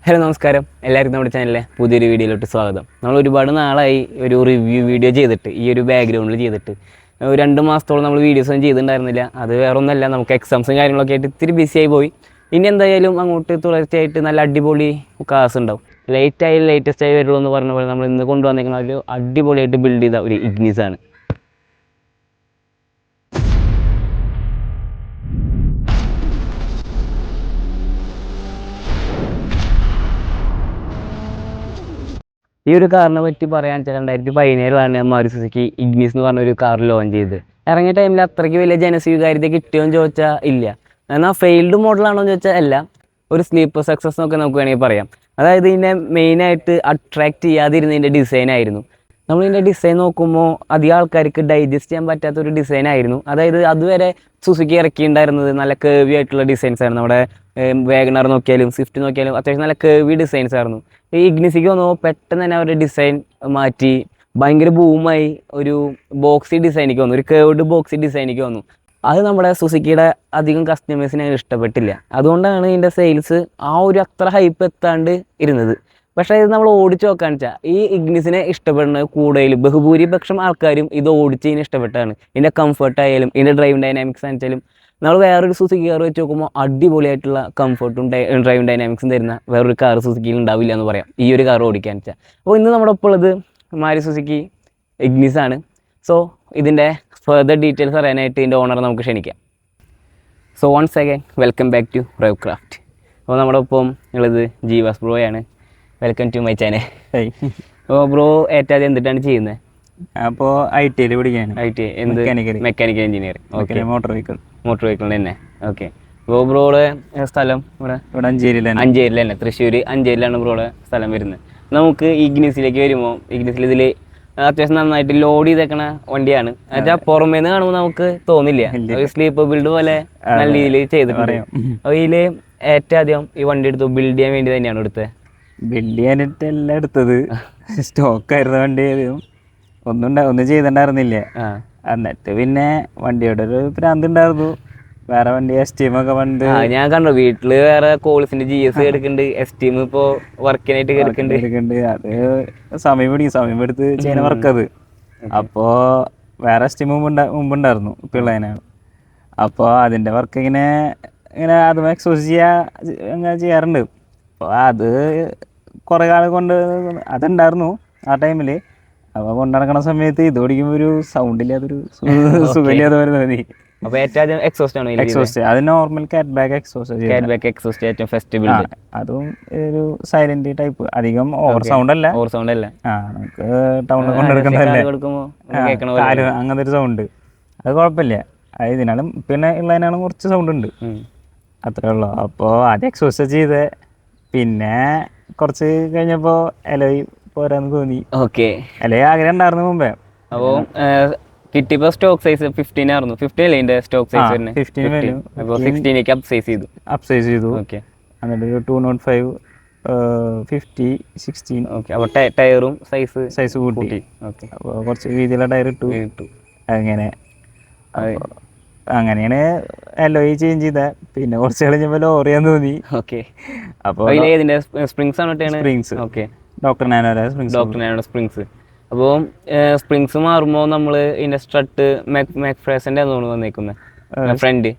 Hello നമസ്കാരം, എല്ലാവർക്കും നമ്മുടെ ചാനലിലെ പുതിയൊരു വീഡിയോയിലോട്ട് സ്വാഗതം. നമ്മൾ ഒരുപാട് നാളായി ഒരു റിവ്യൂ വീഡിയോ ചെയ്തിട്ട്, ഈ ഒരു ബാക്ക്ഗ്രൗണ്ടിൽ ചെയ്തിട്ട് 2 മാസത്തോളം നമ്മൾ വീഡിയോസൊന്നും ചെയ്തിട്ടുണ്ടായിരുന്നില്ല. അത് വേറെ ഒന്നല്ല, നമുക്ക് എക്സാംസും കാര്യങ്ങളൊക്കെ ആയിട്ട് ഇത്തിരി ബിസിയായി പോയി. ഇനി എന്തായാലും അങ്ങോട്ട് തുടർച്ചയായിട്ട് നല്ല അടിപൊളി ക്ലാസ് ഉണ്ടാവും. ലേറ്റസ്റ്റ് ആയി വരുള്ളൂ എന്ന് പറഞ്ഞ പോലെ നമ്മൾ ഇന്ന് കൊണ്ടുവന്നിരിക്കുന്ന ഒരു അടിപൊളിയായിട്ട് ബിൽഡ് ചെയ്ത ഒരു ഇഗ്നിസാണ്. ഈ ഒരു കാറിനെ പറ്റി പറയാൻ വെച്ചാൽ 2017 മാരുതി സുസുക്കി ഇഗ്നിസ് എന്ന് പറഞ്ഞ ഒരു കാർ ലോഞ്ച് ചെയ്ത് ഇറങ്ങിയ ടൈമിൽ അത്രയ്ക്ക് വലിയ ജനസ്വീകാര്യത കിട്ടിയോന്ന് ചോദിച്ചാൽ ഇല്ല. എന്നാൽ ഫെയിൽഡ് മോഡലാണോ എന്ന് ചോദിച്ചാൽ അല്ല, ഒരു സ്ലീപ്പർ സക്സസ് എന്നൊക്കെ നമുക്ക് വേണമെങ്കിൽ പറയാം. അതായത് ഇതിനെ മെയിനായിട്ട് അട്രാക്ട് ചെയ്യാതിരുന്നതിൻ്റെ ഡിസൈനായിരുന്നു. നമ്മളിതിൻ്റെ ഡിസൈൻ നോക്കുമ്പോൾ അധികം ആൾക്കാർക്ക് ഡൈജസ്റ്റ് ചെയ്യാൻ പറ്റാത്തൊരു ഡിസൈനായിരുന്നു. അതായത് അതുവരെ സുസുക്കി ഇറക്കിയിട്ടുണ്ടായിരുന്നത് നല്ല കേവി ആയിട്ടുള്ള ഡിസൈൻസ് ആയിരുന്നു. നമ്മുടെ വാഗണർ നോക്കിയാലും സ്വിഫ്റ്റ് നോക്കിയാലും അത്യാവശ്യം നല്ല കേവി ഡിസൈൻസ് ആയിരുന്നു. ഈ ഇഗ്നിസിക്ക് വന്നു പെട്ടെന്ന് തന്നെ അവരുടെ ഡിസൈൻ മാറ്റി ഭയങ്കര ബൂമായി ഒരു ബോക്സി ഡിസൈനിക്ക് വന്നു, ഒരു കേർവ്ഡ് ബോക്സി ഡിസൈനിക്ക് വന്നു. അത് നമ്മുടെ സുസുക്കിയുടെ അധികം കസ്റ്റമേഴ്സിനെ ഇഷ്ടപ്പെട്ടില്ല. അതുകൊണ്ടാണ് ഇതിൻ്റെ സെയിൽസ് ആ ഒരു അത്ര ഹൈപ്പ് എത്താണ്ട് ഇരുന്നത്. പക്ഷേ ഇത് നമ്മൾ ഓടിച്ച് നോക്കാന്ന് വെച്ചാൽ ഈ ഇഗ്നിസിനെ ഇഷ്ടപ്പെടുന്ന കൂടുതലും ബഹുഭൂരിപക്ഷം ആൾക്കാരും ഇത് ഓടിച്ച് ഇതിനെ ഇഷ്ടപ്പെട്ടാണ്. ഇതിൻ്റെ കംഫർട്ടായാലും ഇതിൻ്റെ ഡ്രൈവിംഗ് ഡൈനാമിക്സ് ആണെച്ചാലും നമ്മൾ വേറൊരു സുസുക്കി കാർ വെച്ച് നോക്കുമ്പോൾ അടിപൊളിയായിട്ടുള്ള കംഫർട്ടും ഡ്രൈവിംഗ് ഡൈനാമിക്സും തരുന്ന വേറൊരു കാർ സുസുക്കിയിൽ ഉണ്ടാവില്ല എന്ന് പറയാം ഈ ഒരു കാർ ഓടിക്കാൻ വെച്ചാൽ. അപ്പോൾ ഇന്ന് നമ്മുടെ ഒപ്പം ഉള്ളത് മാരുതി സുസുക്കി ഇഗ്നിസ് ആണ്. സോ ഇതിൻ്റെ ഫർദർ ഡീറ്റെയിൽസ് അറിയാനായിട്ട് ഇതിൻ്റെ ഓണറെ നമുക്ക് ക്ഷണിക്കാം. So once again welcome back to Rive Craft. അപ്പോൾ നമ്മുടെ ഒപ്പം ഉള്ളത് ജീവാസ് ബ്രോയാണ്. Welcome to my channel. അപ്പോൾ ബ്രോ ഏറ്റവും എന്തിട്ടാണ് ചെയ്യുന്നത്? അപ്പോൾ ഐ.ടി. പഠിക്കാൻ. ഐ.ടി. എന്ത്? Mechanical engineering. Okay, motor vehicle തന്നെ. ഓക്കെ. അപ്പോൾ ബ്രോയുടെ സ്ഥലം ഇവിടെ അഞ്ചേരിയിൽ തന്നെ, തൃശ്ശൂർ അഞ്ചേരിയിലാണ് ബ്രോയുടെ സ്ഥലം വരുന്നത്. നമുക്ക് ഇഗ്നിസിലേക്ക് വരുമ്പോൾ ഇഗ്നിസിൽ ഇതിൽ അത്യാവശ്യം നന്നായിട്ട് ലോഡ് ചെയ്തേക്കണ വണ്ടിയാണ്. എന്നുവെച്ചാൽ പുറമേ നിന്ന് കാണുമ്പോൾ നമുക്ക് തോന്നില്ല, സ്ലീപ്പർ ബിൽഡ് പോലെ നല്ല രീതിയിൽ ചെയ്തിട്ടുണ്ട്. അപ്പോൾ ഇതിൽ ഏറ്റവും ആദ്യം ഈ വണ്ടി എടുത്തു ബിൽഡ് ചെയ്യാൻ വേണ്ടി തന്നെയാണ് എടുത്തത്? ബിൽഡ് ചെയ്യാനായിട്ടല്ല എടുത്തത്, സ്റ്റോക്കായിരുന്നു വണ്ടി. ഒന്നും ചെയ്തിട്ടുണ്ടായിരുന്നില്ല. എന്നിട്ട് പിന്നെ വണ്ടിയോടെ ഒരു ഭ്രാന്ത് ഉണ്ടായിരുന്നു. വേറെ വണ്ടി എസ്റ്റീം ഒക്കെ പണ്ട് ഞാൻ കണ്ടു വീട്ടില് വേറെ കോൾസിന്റെ GS എടുക്കുന്നുണ്ട്, എസ്റ്റീം ഇപ്പൊ വർക്കിനായിട്ട് എടുക്കുന്നുണ്ട്. അത് സമയം എടുത്ത് ചെയ്യുന്ന വർക്ക് അത്. അപ്പോ വേറെ എസ്റ്റീം മുമ്പുണ്ടായിരുന്നു പിള്ളേനാണ്. അപ്പോൾ അതിന്റെ വർക്ക് ഇങ്ങനെ അത് എക്സോസ് ചെയ്യാറുണ്ട്. അപ്പോൾ അത് കുറേ കാലം കൊണ്ട് അതുണ്ടായിരുന്നു ആ ടൈമിൽ. അപ്പോൾ കൊണ്ടുനടക്കണ സമയത്ത് ഇത് ഓടിക്കുമ്പോൾ ഒരു സൗണ്ടില്ലാതൊരു സുഖമില്ലാതെ തോന്നി. അപ്പോൾ ഏറ്റവും എക്സോസ്റ്റ് അത് നോർമൽ കാറ്റ് ബാക്ക് എക്സോസ്റ്റ് ഏറ്റവും ഫസ്റ്റ് ബിൽഡ്. അതും ഒരു സൈലന്റ് ടൈപ്പ്, അധികം ഓവർ സൗണ്ട് അല്ല. നമുക്ക് ടൗണിൽ കൊണ്ടെടുക്കുന്നതല്ലേ അങ്ങനത്തെ ഒരു സൗണ്ട്. അത് കുഴപ്പമില്ല. ഇതിനാലും പിന്നെ ഉള്ളതിനാണ് കുറച്ച് സൗണ്ട് ഉണ്ട്, അത്രേ ഉള്ളൂ. അപ്പോൾ അത് എക്സോസ്റ്റ് ചെയ്ത് പിന്നെ കുറച്ച് കഴിഞ്ഞപ്പോൾ എലോയി പോരാന്ന് തോന്നി. ഓക്കെ, അല്ലെ ആഗ്രഹം ഉണ്ടായിരുന്നു മുമ്പേ. അപ്പോൾ കിട്ടിയപ്പോൾ സ്റ്റോക്ക് സൈസ് 15 ആയിരുന്നു. 15 അല്ലേ ഇതിന്റെ സ്റ്റോക്ക് സൈസ് വരുന്നത്? 15. അപ്പോൾ 16 അപ്സൈസ് ചെയ്തു. ഓക്കെ, എന്നിട്ട് ഒരു 205 50 16. ഓക്കെ, അപ്പോൾ ടയറും സൈസ് കൂട്ടി. ഓക്കെ, അപ്പോൾ കുറച്ച് രീതിയിലുള്ള ടയർ ഇട്ടു. അങ്ങനെയാണ് എലോയി ചേഞ്ച് ചെയ്ത. പിന്നെ കുറച്ച് കഴിഞ്ഞപ്പോൾ ലോറിയാൻ തോന്നി. ഓക്കെ, അപ്പോൾ സ്പ്രിങ്സ് ആണ്? സ്പ്രിങ്സ്. ഓക്കെ, ഡോക്ടർ നാനോയുടെ സ്പ്രിങ്സ്. അപ്പോൾ സ്പ്രിങ്സ് മാറുമ്പോൾ നമ്മൾ ഇതിൻ്റെ സ്ട്രട്ട് മാക്ഫ്രേസിൻ്റെ ആണ് വന്നേക്കുന്നത്, ഫ്രണ്ട്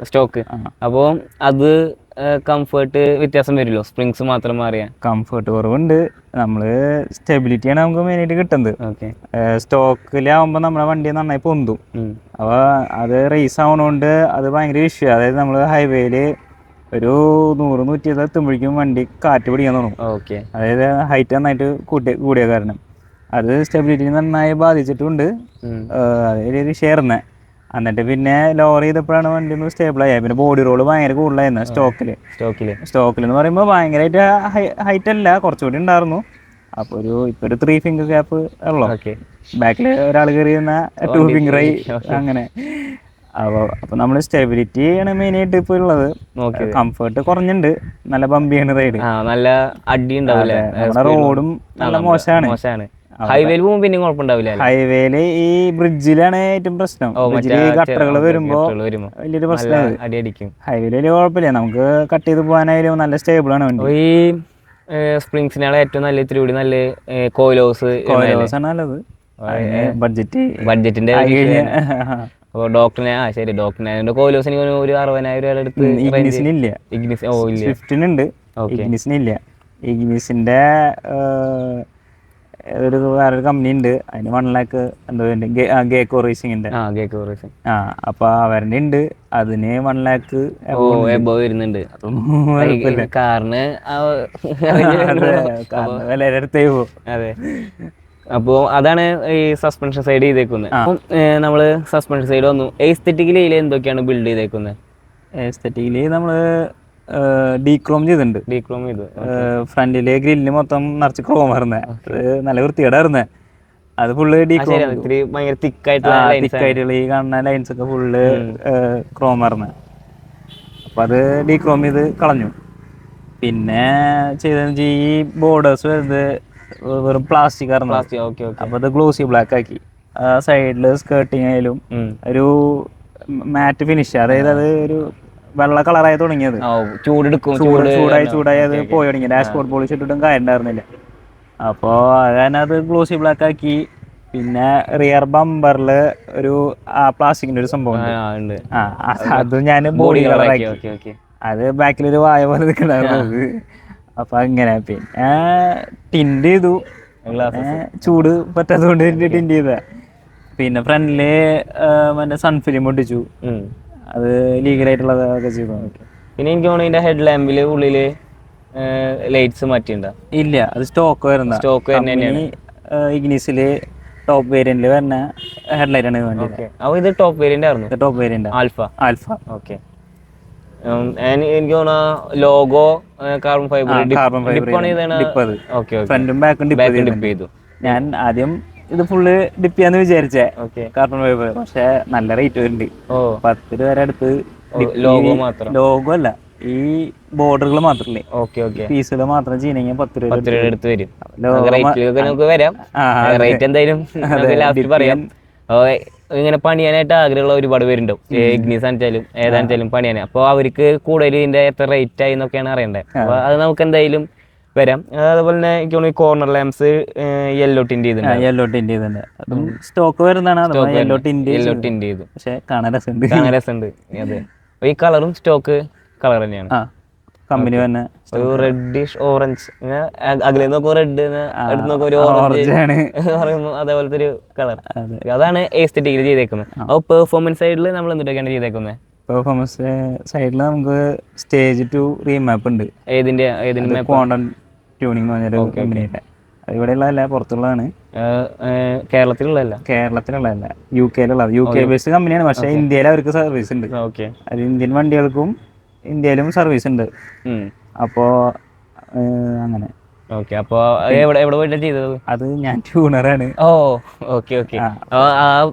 സ്റ്റോക്ക്. അപ്പോൾ അത് കംഫേർട്ട് വ്യത്യാസം വരുമല്ലോ സ്പ്രിങ്സ് മാത്രം മാറിയാൽ? കംഫേർട്ട് കുറവുണ്ട്. നമ്മൾ സ്റ്റെബിലിറ്റിയാണ് നമുക്ക് മെയിനായിട്ട് കിട്ടുന്നത്. ഓക്കെ, സ്റ്റോക്കിലാവുമ്പോൾ നമ്മുടെ വണ്ടി നന്നായി പൊന്തും. അപ്പോൾ അത് റേസ് ആവണോണ്ട് അത് ഭയങ്കര ഇഷ്യൂ. അതായത് നമ്മൾ ഹൈവേയിൽ ഒരു 100-120 എത്തുമ്പോഴേക്കും വണ്ടി കാറ്റ് പിടിക്കാൻ തുടങ്ങും. ഓക്കെ, അതായത് ഹൈറ്റ് നന്നായിട്ട് കൂടിയ കാരണം അത് സ്റ്റെബിലിറ്റി നന്നായി ബാധിച്ചിട്ടുണ്ട്. അതിലൊരു ഷെയർന്ന്. എന്നിട്ട് പിന്നെ ലോറി ചെയ്തപ്പോഴാണ് വണ്ടി ഒന്ന് സ്റ്റേബിൾ ആയത്. പിന്നെ ബോഡി റോള് ഭയങ്കര കൂടുതലായിരുന്നു സ്റ്റോക്കിൽ എന്ന് പറയുമ്പോൾ ഭയങ്കരമായിട്ട് ഹൈറ്റ് അല്ല, കുറച്ചുകൂടി ഉണ്ടായിരുന്നു. അപ്പോൾ ഇപ്പൊ ഒരു 3 ഫിംഗർ ഗ്യാപ്പ് ഉള്ളു. ബാക്കിൽ ഒരാൾ കയറി 2 ഫിംഗർ ആയി അങ്ങനെ. അപ്പോൾ നമ്മൾ സ്റ്റെബിലിറ്റി ആണ് മെയിനായിട്ട് ഇപ്പോൾ ഉള്ളത്. കംഫർട്ട് കുറഞ്ഞുണ്ട്, നല്ല ബമ്പിയാണ് റൈഡ്, നല്ല അടി ഉണ്ടാവില്ല. റോഡും നല്ല മോശമാണ്. ഹൈവേയിൽ പോകുമ്പോൾ പിന്നെ കുഴപ്പമുണ്ടാവില്ല. ഹൈവേയില് ഈ ബ്രിഡ്ജിലാണ് ഏറ്റവും പ്രശ്നം. ബ്രിഡ്ജിൽ ഗട്ടറുകൾ വരുമ്പോ വലിയൊരു പ്രശ്നം. അടി അടിക്കും. ഹൈവേയിൽ വലിയ കുഴപ്പമില്ല, നമുക്ക് കട്ട് ചെയ്ത് പോകാനായാലും നല്ല സ്റ്റേബിൾ ആണ് വണ്ടി. ഈ സ്പ്രിങ്സിനാണ് ഏറ്റവും നല്ല ഇത്തിരി കൂടി നല്ല കോയിലോസ് ആണ് നല്ലത്. ബഡ്ജറ്റിന്റെ അപ്പോൾ ഡോക്ടറിനെ ശരി ഡോക്ടറിനെ കോയിലോസിന് ഒരു 60,000 രൂപ അടുത്ത്. സ്വിഫ്റ്റിനുണ്ട്, ഇഗ്നിസിനില്ല. ഇഗ്നിസിന്റെ വേറൊരു കമ്പനി ഉണ്ട്, അതിന് 1 lakh എന്തോ ഗേക്കോ റേസിംഗിന്റെ. അപ്പൊ അവരുടെ ഉണ്ട്, അതിന് 1 lakh വരുന്നുണ്ട്. കാറിന് വില അടുത്തേ പോകും. അതെ. അപ്പോൾ അതാണ് ഈ സസ്പെൻഷൻ സൈഡ് ചെയ്തേക്കുന്നത്. അപ്പം നമ്മള് സസ്പെൻഷൻ സൈഡ് വന്നു. എസ്തെറ്റിക്കലി എന്തൊക്കെയാണ് ബിൽഡ് ചെയ്തേക്കുന്നത്? എസ്തെറ്റിക്കലി നമ്മള് ഡീക്രോം ചെയ്തിട്ടുണ്ട്. ഡീക്രോം ചെയ്തു. ഫ്രണ്ടിലെ ഗ്രില്ല് മൊത്തം നിറച്ച് ക്രോം വരുന്നത്, നല്ല വൃത്തികേടായിരുന്നേ. അത് ഫുള്ള് ഭയങ്കര തിക്കായിട്ടുള്ള ഈ കാണുന്ന ലൈൻസ് ഒക്കെ ഫുള്ള് ക്രോം വരുന്നത്. അപ്പൊ അത് ഡീക്രോം ചെയ്ത് കളഞ്ഞു. പിന്നെ ചെയ്തെന്ന് ഈ ബോർഡേഴ്സ് വരുന്നത് വെറും പ്ലാസ്റ്റിക് ആയിരുന്നു. അപ്പൊ അത് ഗ്ലോസി ബ്ലാക്ക് ആക്കി. സൈഡില് സ്കേർട്ടിങ് ആയാലും ഒരു മാറ്റ് ഫിനിഷ്, അതായത് അത് ഒരു വെള്ള കളറായി തുടങ്ങിയത്. ചൂടായി അത് പോയി തുടങ്ങി. ഡാഷ്ബോർഡ് പോളിഷ് ഇട്ടിട്ടും കാര്യമുണ്ടായിരുന്നില്ല. അപ്പോൾ അത് ഗ്ലോസി ബ്ലാക്ക് ആക്കി. പിന്നെ റിയർ ബമ്പറിൽ ഒരു പ്ലാസ്റ്റിക്കിന്റെ ഒരു സംഭവം ഉണ്ട്, അത് ഞാൻ ബോഡി കളറാക്കി. അത് ബാക്കിലൊരു വായ പോലെ നിൽക്കണ്ടായിരുന്നത്. അപ്പൊ അങ്ങനെ പിന്നെ ടിൻഡ് ചെയ്തു. ചൂട് പറ്റാത്തതുകൊണ്ട് ടിൻഡ് ചെയ്ത. പിന്നെ ഫ്രണ്ടില് മറ്റേ സൺഫിലിം ഒട്ടിച്ചു, അത് ലീഗലായിട്ടുള്ളതൊക്കെ ചെയ്തു. പിന്നെ എനിക്ക് തോന്നുന്നു ഇതിന്റെ ഹെഡ് ലാമ്പില് ഉള്ളില് ലൈറ്റ്സ് മാറ്റിയിട്ടുണ്ടോ? ഇല്ല, അത് സ്റ്റോക്ക് വരുന്ന ഇഗ്നിസില് ടോപ്പ് വേരിയന്റിൽ വരുന്ന ഹെഡ്ലൈറ്റ് ആണ്. അപ്പൊ ഇത് ടോപ്പ് വേരിയന്റ് ആയിരുന്നു? Top variant alpha. ഓക്കെ. എനിക്ക് തോന്നുന്ന ലോഗോ കാർബൺ ഫൈബർ ഫ്രണ്ടും ബാക്കും ഡിപ്പ് ചെയ്തു. ഞാൻ ആദ്യം ഇത് ഫുള്ള് ഡിപ്പ് ചെയ്യാന്ന് വിചാരിച്ചേ, കാർബൺ ഫൈബർ. പക്ഷെ നല്ല റേറ്റ് വരുന്നുണ്ട്, 10 രൂപ വരെ അടുത്ത്. ലോഗോ അല്ല, ഈ ബോർഡറുകൾ മാത്രമല്ലേ, പീസുകൾ മാത്രം ചെയ്യണമെങ്കിൽ 10 രൂപ അടുത്ത് വരും. റേറ്റ് എന്തായാലും ലാസ്റ്റ് പറയാം. ഇങ്ങനെ പണിയാനായിട്ട് ആഗ്രഹമുള്ള ഒരുപാട് പേരുണ്ടാവും. ഇഗ്നിസ് ആണെച്ചാലും ഏതാണെച്ചാലും പണിയാൻ. അപ്പോൾ അവർക്ക് കൂടുതൽ ഇതിന്റെ എത്ര റേറ്റ് ആയി എന്നൊക്കെയാണ് അറിയേണ്ടത്. അപ്പോൾ അത് നമുക്ക് എന്തായാലും വരാം. അതുപോലെ തന്നെ എനിക്ക് തോന്നുന്നു കോർണർ ലാംപ്സ് യെല്ലോ ടിൻഡ് ചെയ്തിട്ടുണ്ട്. അതും സ്റ്റോക്ക് വരുന്നതാണ്. യെല്ലോ ടിൻഡ് ചെയ്തു. പക്ഷെ കാണാൻ രസമുണ്ട്. അതെ. ഈ കളറും സ്റ്റോക്ക് കളർ തന്നെയാണ്. കമ്പനി തന്നെ ഒരു റെഡിഷ് ഓറഞ്ച്, അകലെ നോക്കുമ്പോ റെഡ്, അടുത്ത് നോക്കുമ്പോ ഒരു ഓറഞ്ച് പറയുമ്പോൾ അതേപോലത്തെ ഒരു കളർ. അതാണ് എസ്തെറ്റിക്കലി ചെയ്തേക്കുന്നത്. അപ്പോൾ പെർഫോമൻസ് സൈഡിൽ നമ്മൾ എന്തൊക്കെയാണ് ചെയ്തേക്കുന്നത്? പെർഫോമൻസ് സൈഡിൽ നമുക്ക് സ്റ്റേജ് 2 റീമാപ്പ് ഉണ്ട്. ഏതിന്റെ ക്വാണ്ടം ട്യൂണിംഗ് എന്ന് പറഞ്ഞൊരു കമ്പനിയുടെ. അത് ഇവിടെയുള്ളതല്ല, പുറത്തുള്ളതാണ്. കേരളത്തിലുള്ളതല്ല, UK ബേസ്ഡ് കമ്പനിയാണ്. പക്ഷെ ഇന്ത്യയിൽ അവർക്ക് സർവീസ് ഉണ്ട്. അത് ഇന്ത്യൻ വണ്ടികൾക്കും ഇന്ത്യയിലും സർവീസ് ഉണ്ട്. അപ്പോ അങ്ങനെ. അത് ഞാൻ ട്യൂണറാണ്.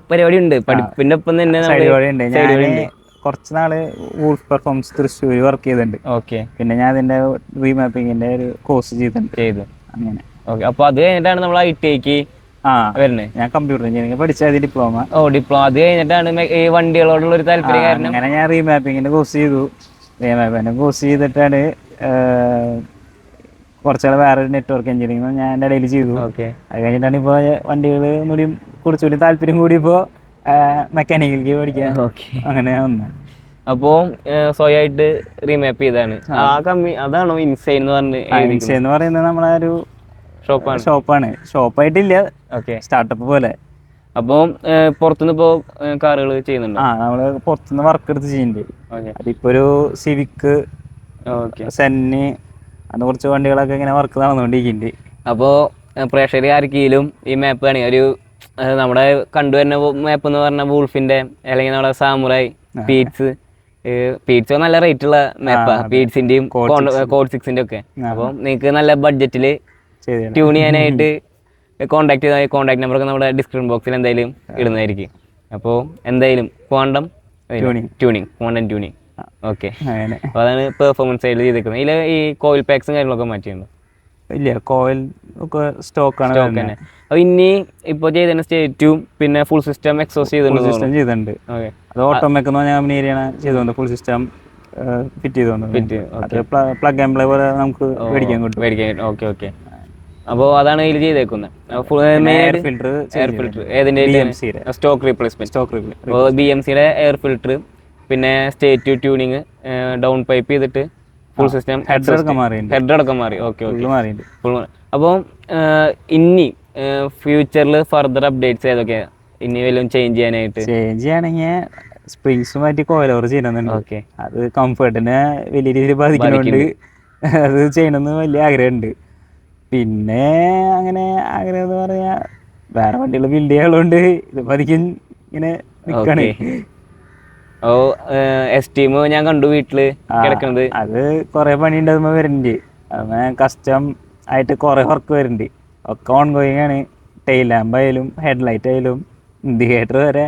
പരിപാടി ഉണ്ട്, പഠിപ്പിന്റെ ഒപ്പം തന്നെ കുറച്ച് നാള് വൂൾഫ് പെർഫോമൻസ് തൃശ്ശൂർ വർക്ക് ചെയ്തിട്ടുണ്ട്. പിന്നെ ഞാൻ അതിന്റെ റീമാപ്പിങ്ങിന്റെ ഒരു കോഴ്സ് ചെയ്തു അങ്ങനെ. അപ്പൊ അത് കഴിഞ്ഞിട്ടാണ് നമ്മൾ ITIക്ക് വരുന്നത്. ഞാൻ കമ്പ്യൂട്ടർ എഞ്ചിനീയറിംഗ് പഠിച്ചത് ഡിപ്ലോമ. അത് കഴിഞ്ഞിട്ടാണ് ഈ വണ്ടികളോടുള്ള ഒരു താല്പര്യം കാരണം അങ്ങനെ ഞാൻ റീമാപ്പിങ്ങിന്റെ കോഴ്സ് ചെയ്തു. കോഴ്സ് ചെയ്തിട്ടാണ് കുറച്ചുകൂടെ വേറൊരു നെറ്റ്വർക്ക് എഞ്ചിനീയറിംഗ് ഞാൻ എൻ്റെ ഇടയിൽ ചെയ്തു. അത് കഴിഞ്ഞിട്ടാണ് ഇപ്പോൾ വണ്ടികൾ കുറച്ചുകൂടി താല്പര്യം കൂടി ഇപ്പോൾ മെക്കാനിക്കലിലേക്ക് പഠിക്കാൻ അങ്ങനെ വന്നത്. അപ്പോൾ സ്വയമായിട്ട് റീമാപ്പ് ചെയ്താണ് ആ കമ്പനി. അതാണോ ഇൻസൈൻ എന്ന് പറഞ്ഞത്? ഇൻസൈൻ എന്ന് പറയുന്നത് നമ്മളെ ഒരു ഷോപ്പാണ്. ഷോപ്പായിട്ടില്ല, സ്റ്റാർട്ടപ്പ് പോലെ. അപ്പോൾ പുറത്തുനിന്ന് ഇപ്പോൾ കാറുകൾ ചെയ്യുന്നുണ്ട്? നമ്മള് പുറത്തുനിന്ന് വർക്ക് എടുത്ത് ചെയ്യുന്നുണ്ട്. അതിപ്പോ ഒരു സിവിക്ക്, സെന്നി, അത് കുറച്ച് വണ്ടികളൊക്കെ ഇങ്ങനെ വർക്ക് നടന്നുകൊണ്ടിരിക്കുന്നുണ്ട്. അപ്പോൾ പ്രേക്ഷകർ ആർക്കെങ്കിലും ഈ മാപ്പ് ആണെങ്കിൽ ഒരു നമ്മുടെ കണ്ടുവരുന്ന മാപ്പ് എന്ന് പറഞ്ഞാൽ വൂൾഫിന്റെ അല്ലെങ്കിൽ നമ്മുടെ സാമുറായി, പീറ്റ്സ് നല്ല റേറ്റ് ഉള്ള മാപ്പാണ്. പീറ്റ്സിന്റെയും കോഡ് 6ന്റെ ഒക്കെ. അപ്പോൾ നിങ്ങൾക്ക് നല്ല ബഡ്ജറ്റിൽ ട്യൂൺ ചെയ്യാനായിട്ട് കോൺടാക്ട് നമ്പറൊക്കെ നമ്മുടെ ഡിസ്ക്രിപ്ഷൻ ബോക്സിൽ എന്തായാലും ഇടുന്നതായിരിക്കും. അപ്പോൾ എന്തായാലും ക്വാണ്ടം ട്യൂണിങ്. ഓക്കെ. അപ്പോൾ അതാണ് പെർഫോമൻസ് സൈഡിൽ ചെയ്തേക്കുന്നത്. ഇതിൽ ഈ കോയിൽ പാക്സും കാര്യങ്ങളൊക്കെ മാറ്റിയിട്ടുണ്ട്. ഇല്ല, കോയിൽ ഒക്കെ സ്റ്റോക്കാണ്. സ്റ്റോക്ക് തന്നെ. അപ്പൊ ഇനി ഇപ്പൊ ചെയ്ത സ്റ്റേറ്റും പിന്നെ ഫുൾ സിസ്റ്റം എക്സോസ് സിസ്റ്റം ചെയ്തിട്ടുണ്ട്. അത് ഓട്ടോമേക്ക് എന്ന് പറഞ്ഞാൽ കമ്പനിയാണ് ചെയ്തോണ്ട് ഫുൾ സിസ്റ്റം ഫിറ്റ് ചെയ്തോണ്ട്. അത് പ്ലഗ് ആൻഡ് പ്ലേ പോലെ നമുക്ക് മേടിക്കാൻ കിട്ടും. Okay okay. അപ്പോൾ അതാണ് ഇതിൽ ചെയ്തേക്കുന്നത്. എയർ ഫിൽറ്റർ ഏതിന്റെ സ്റ്റോക്ക് റീപ്ലേസ്മെന്റ്. അപ്പോൾ BMCയുടെ എയർ ഫിൽറ്റർ, പിന്നെ സ്റ്റേറ്റ് ട്യൂണിങ്, ഡൗൺ പൈപ്പ് ചെയ്തിട്ട് ഫുൾ സിസ്റ്റം ഹെഡ് അടക്കം മാറി. Okay okay. അപ്പോൾ ഇനി ഫ്യൂച്ചറിൽ ഫർദർ അപ്ഡേറ്റ്സ് ഏതൊക്കെയാണ് ഇനി വല്ലതും ചേഞ്ച് ചെയ്യണമെങ്കിൽ സ്പ്രിങ്സ് മാറ്റി കോയിൽ ഓവർ ചെയ്യണമെന്നുണ്ട്. ഓക്കെ, അത് കംഫർട്ടിനെ വലിയ രീതിയിൽ ബാധിക്കുന്നുണ്ട്. അത് ചെയ്യണമെന്ന് വലിയ ആഗ്രഹമുണ്ട്. പിന്നെ അങ്ങനെ ആഗ്രഹം എന്ന് പറയാ വേറെ വണ്ടികൾ ബിൽഡ് ചെയ്യാനുള്ളതുകൊണ്ട് ഇത് പതിക്കും ഇങ്ങനെ നിൽക്കണേ. എസ്റ്റീം ഞാൻ കണ്ടു വീട്ടില് കിടക്കുന്നത്. അത് കുറെ പണി ഉണ്ടാകുമ്പോ വരുന്നുണ്ട്. അത് കസ്റ്റം ആയിട്ട് കുറെ വർക്ക് വരുന്നുണ്ട്. ഒക്കെ ഓൺ ഗോയിങ് ആണ്. ടെയിൽ ലാമ്പ് ആയാലും ഹെഡ്ലൈറ്റ് ആയാലും ഇൻഡിക്കേറ്റർ വരെ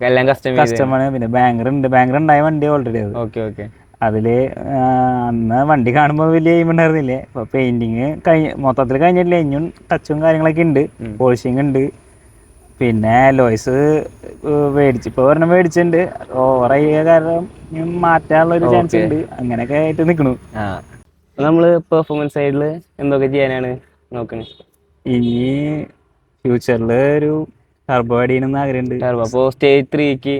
എല്ലാം കസ്റ്റമാണ്. പിന്നെ ബാങ്കർ ഉണ്ടായ വണ്ടി ഓൾറെഡി അത്. Okay okay. അതില് അന്ന് വണ്ടി കാണുമ്പോൾ വലിയ എയിം ഉണ്ടായിരുന്നില്ലേ. ഇപ്പൊ പെയിന്റിങ് മൊത്തത്തിൽ കഴിഞ്ഞിട്ടില്ല. ഇനിയും ടച്ചും കാര്യങ്ങളൊക്കെ ഉണ്ട്, പോളിഷിങ് ഉണ്ട്. പിന്നെ ലോയ്സ് ഇപ്പൊ ഒരെണ്ണം മേടിച്ചിട്ടുണ്ട്. ഓവറായ കാരണം മാറ്റാനുള്ള ഒരു ചാൻസ് ഉണ്ട്. അങ്ങനെയൊക്കെ ആയിട്ട് നിൽക്കണു. നമ്മള് പെർഫോമൻസ് സൈഡില് എന്തൊക്കെ ചെയ്യാനാണ് നോക്കുന്നത്? ഇനി ഫ്യൂച്ചറിൽ ഒരു ടർബോ ആഡ് ചെയ്യണമെന്ന് ആഗ്രഹമുണ്ട്. അപ്പോൾ സ്റ്റേജ് 3ക്ക്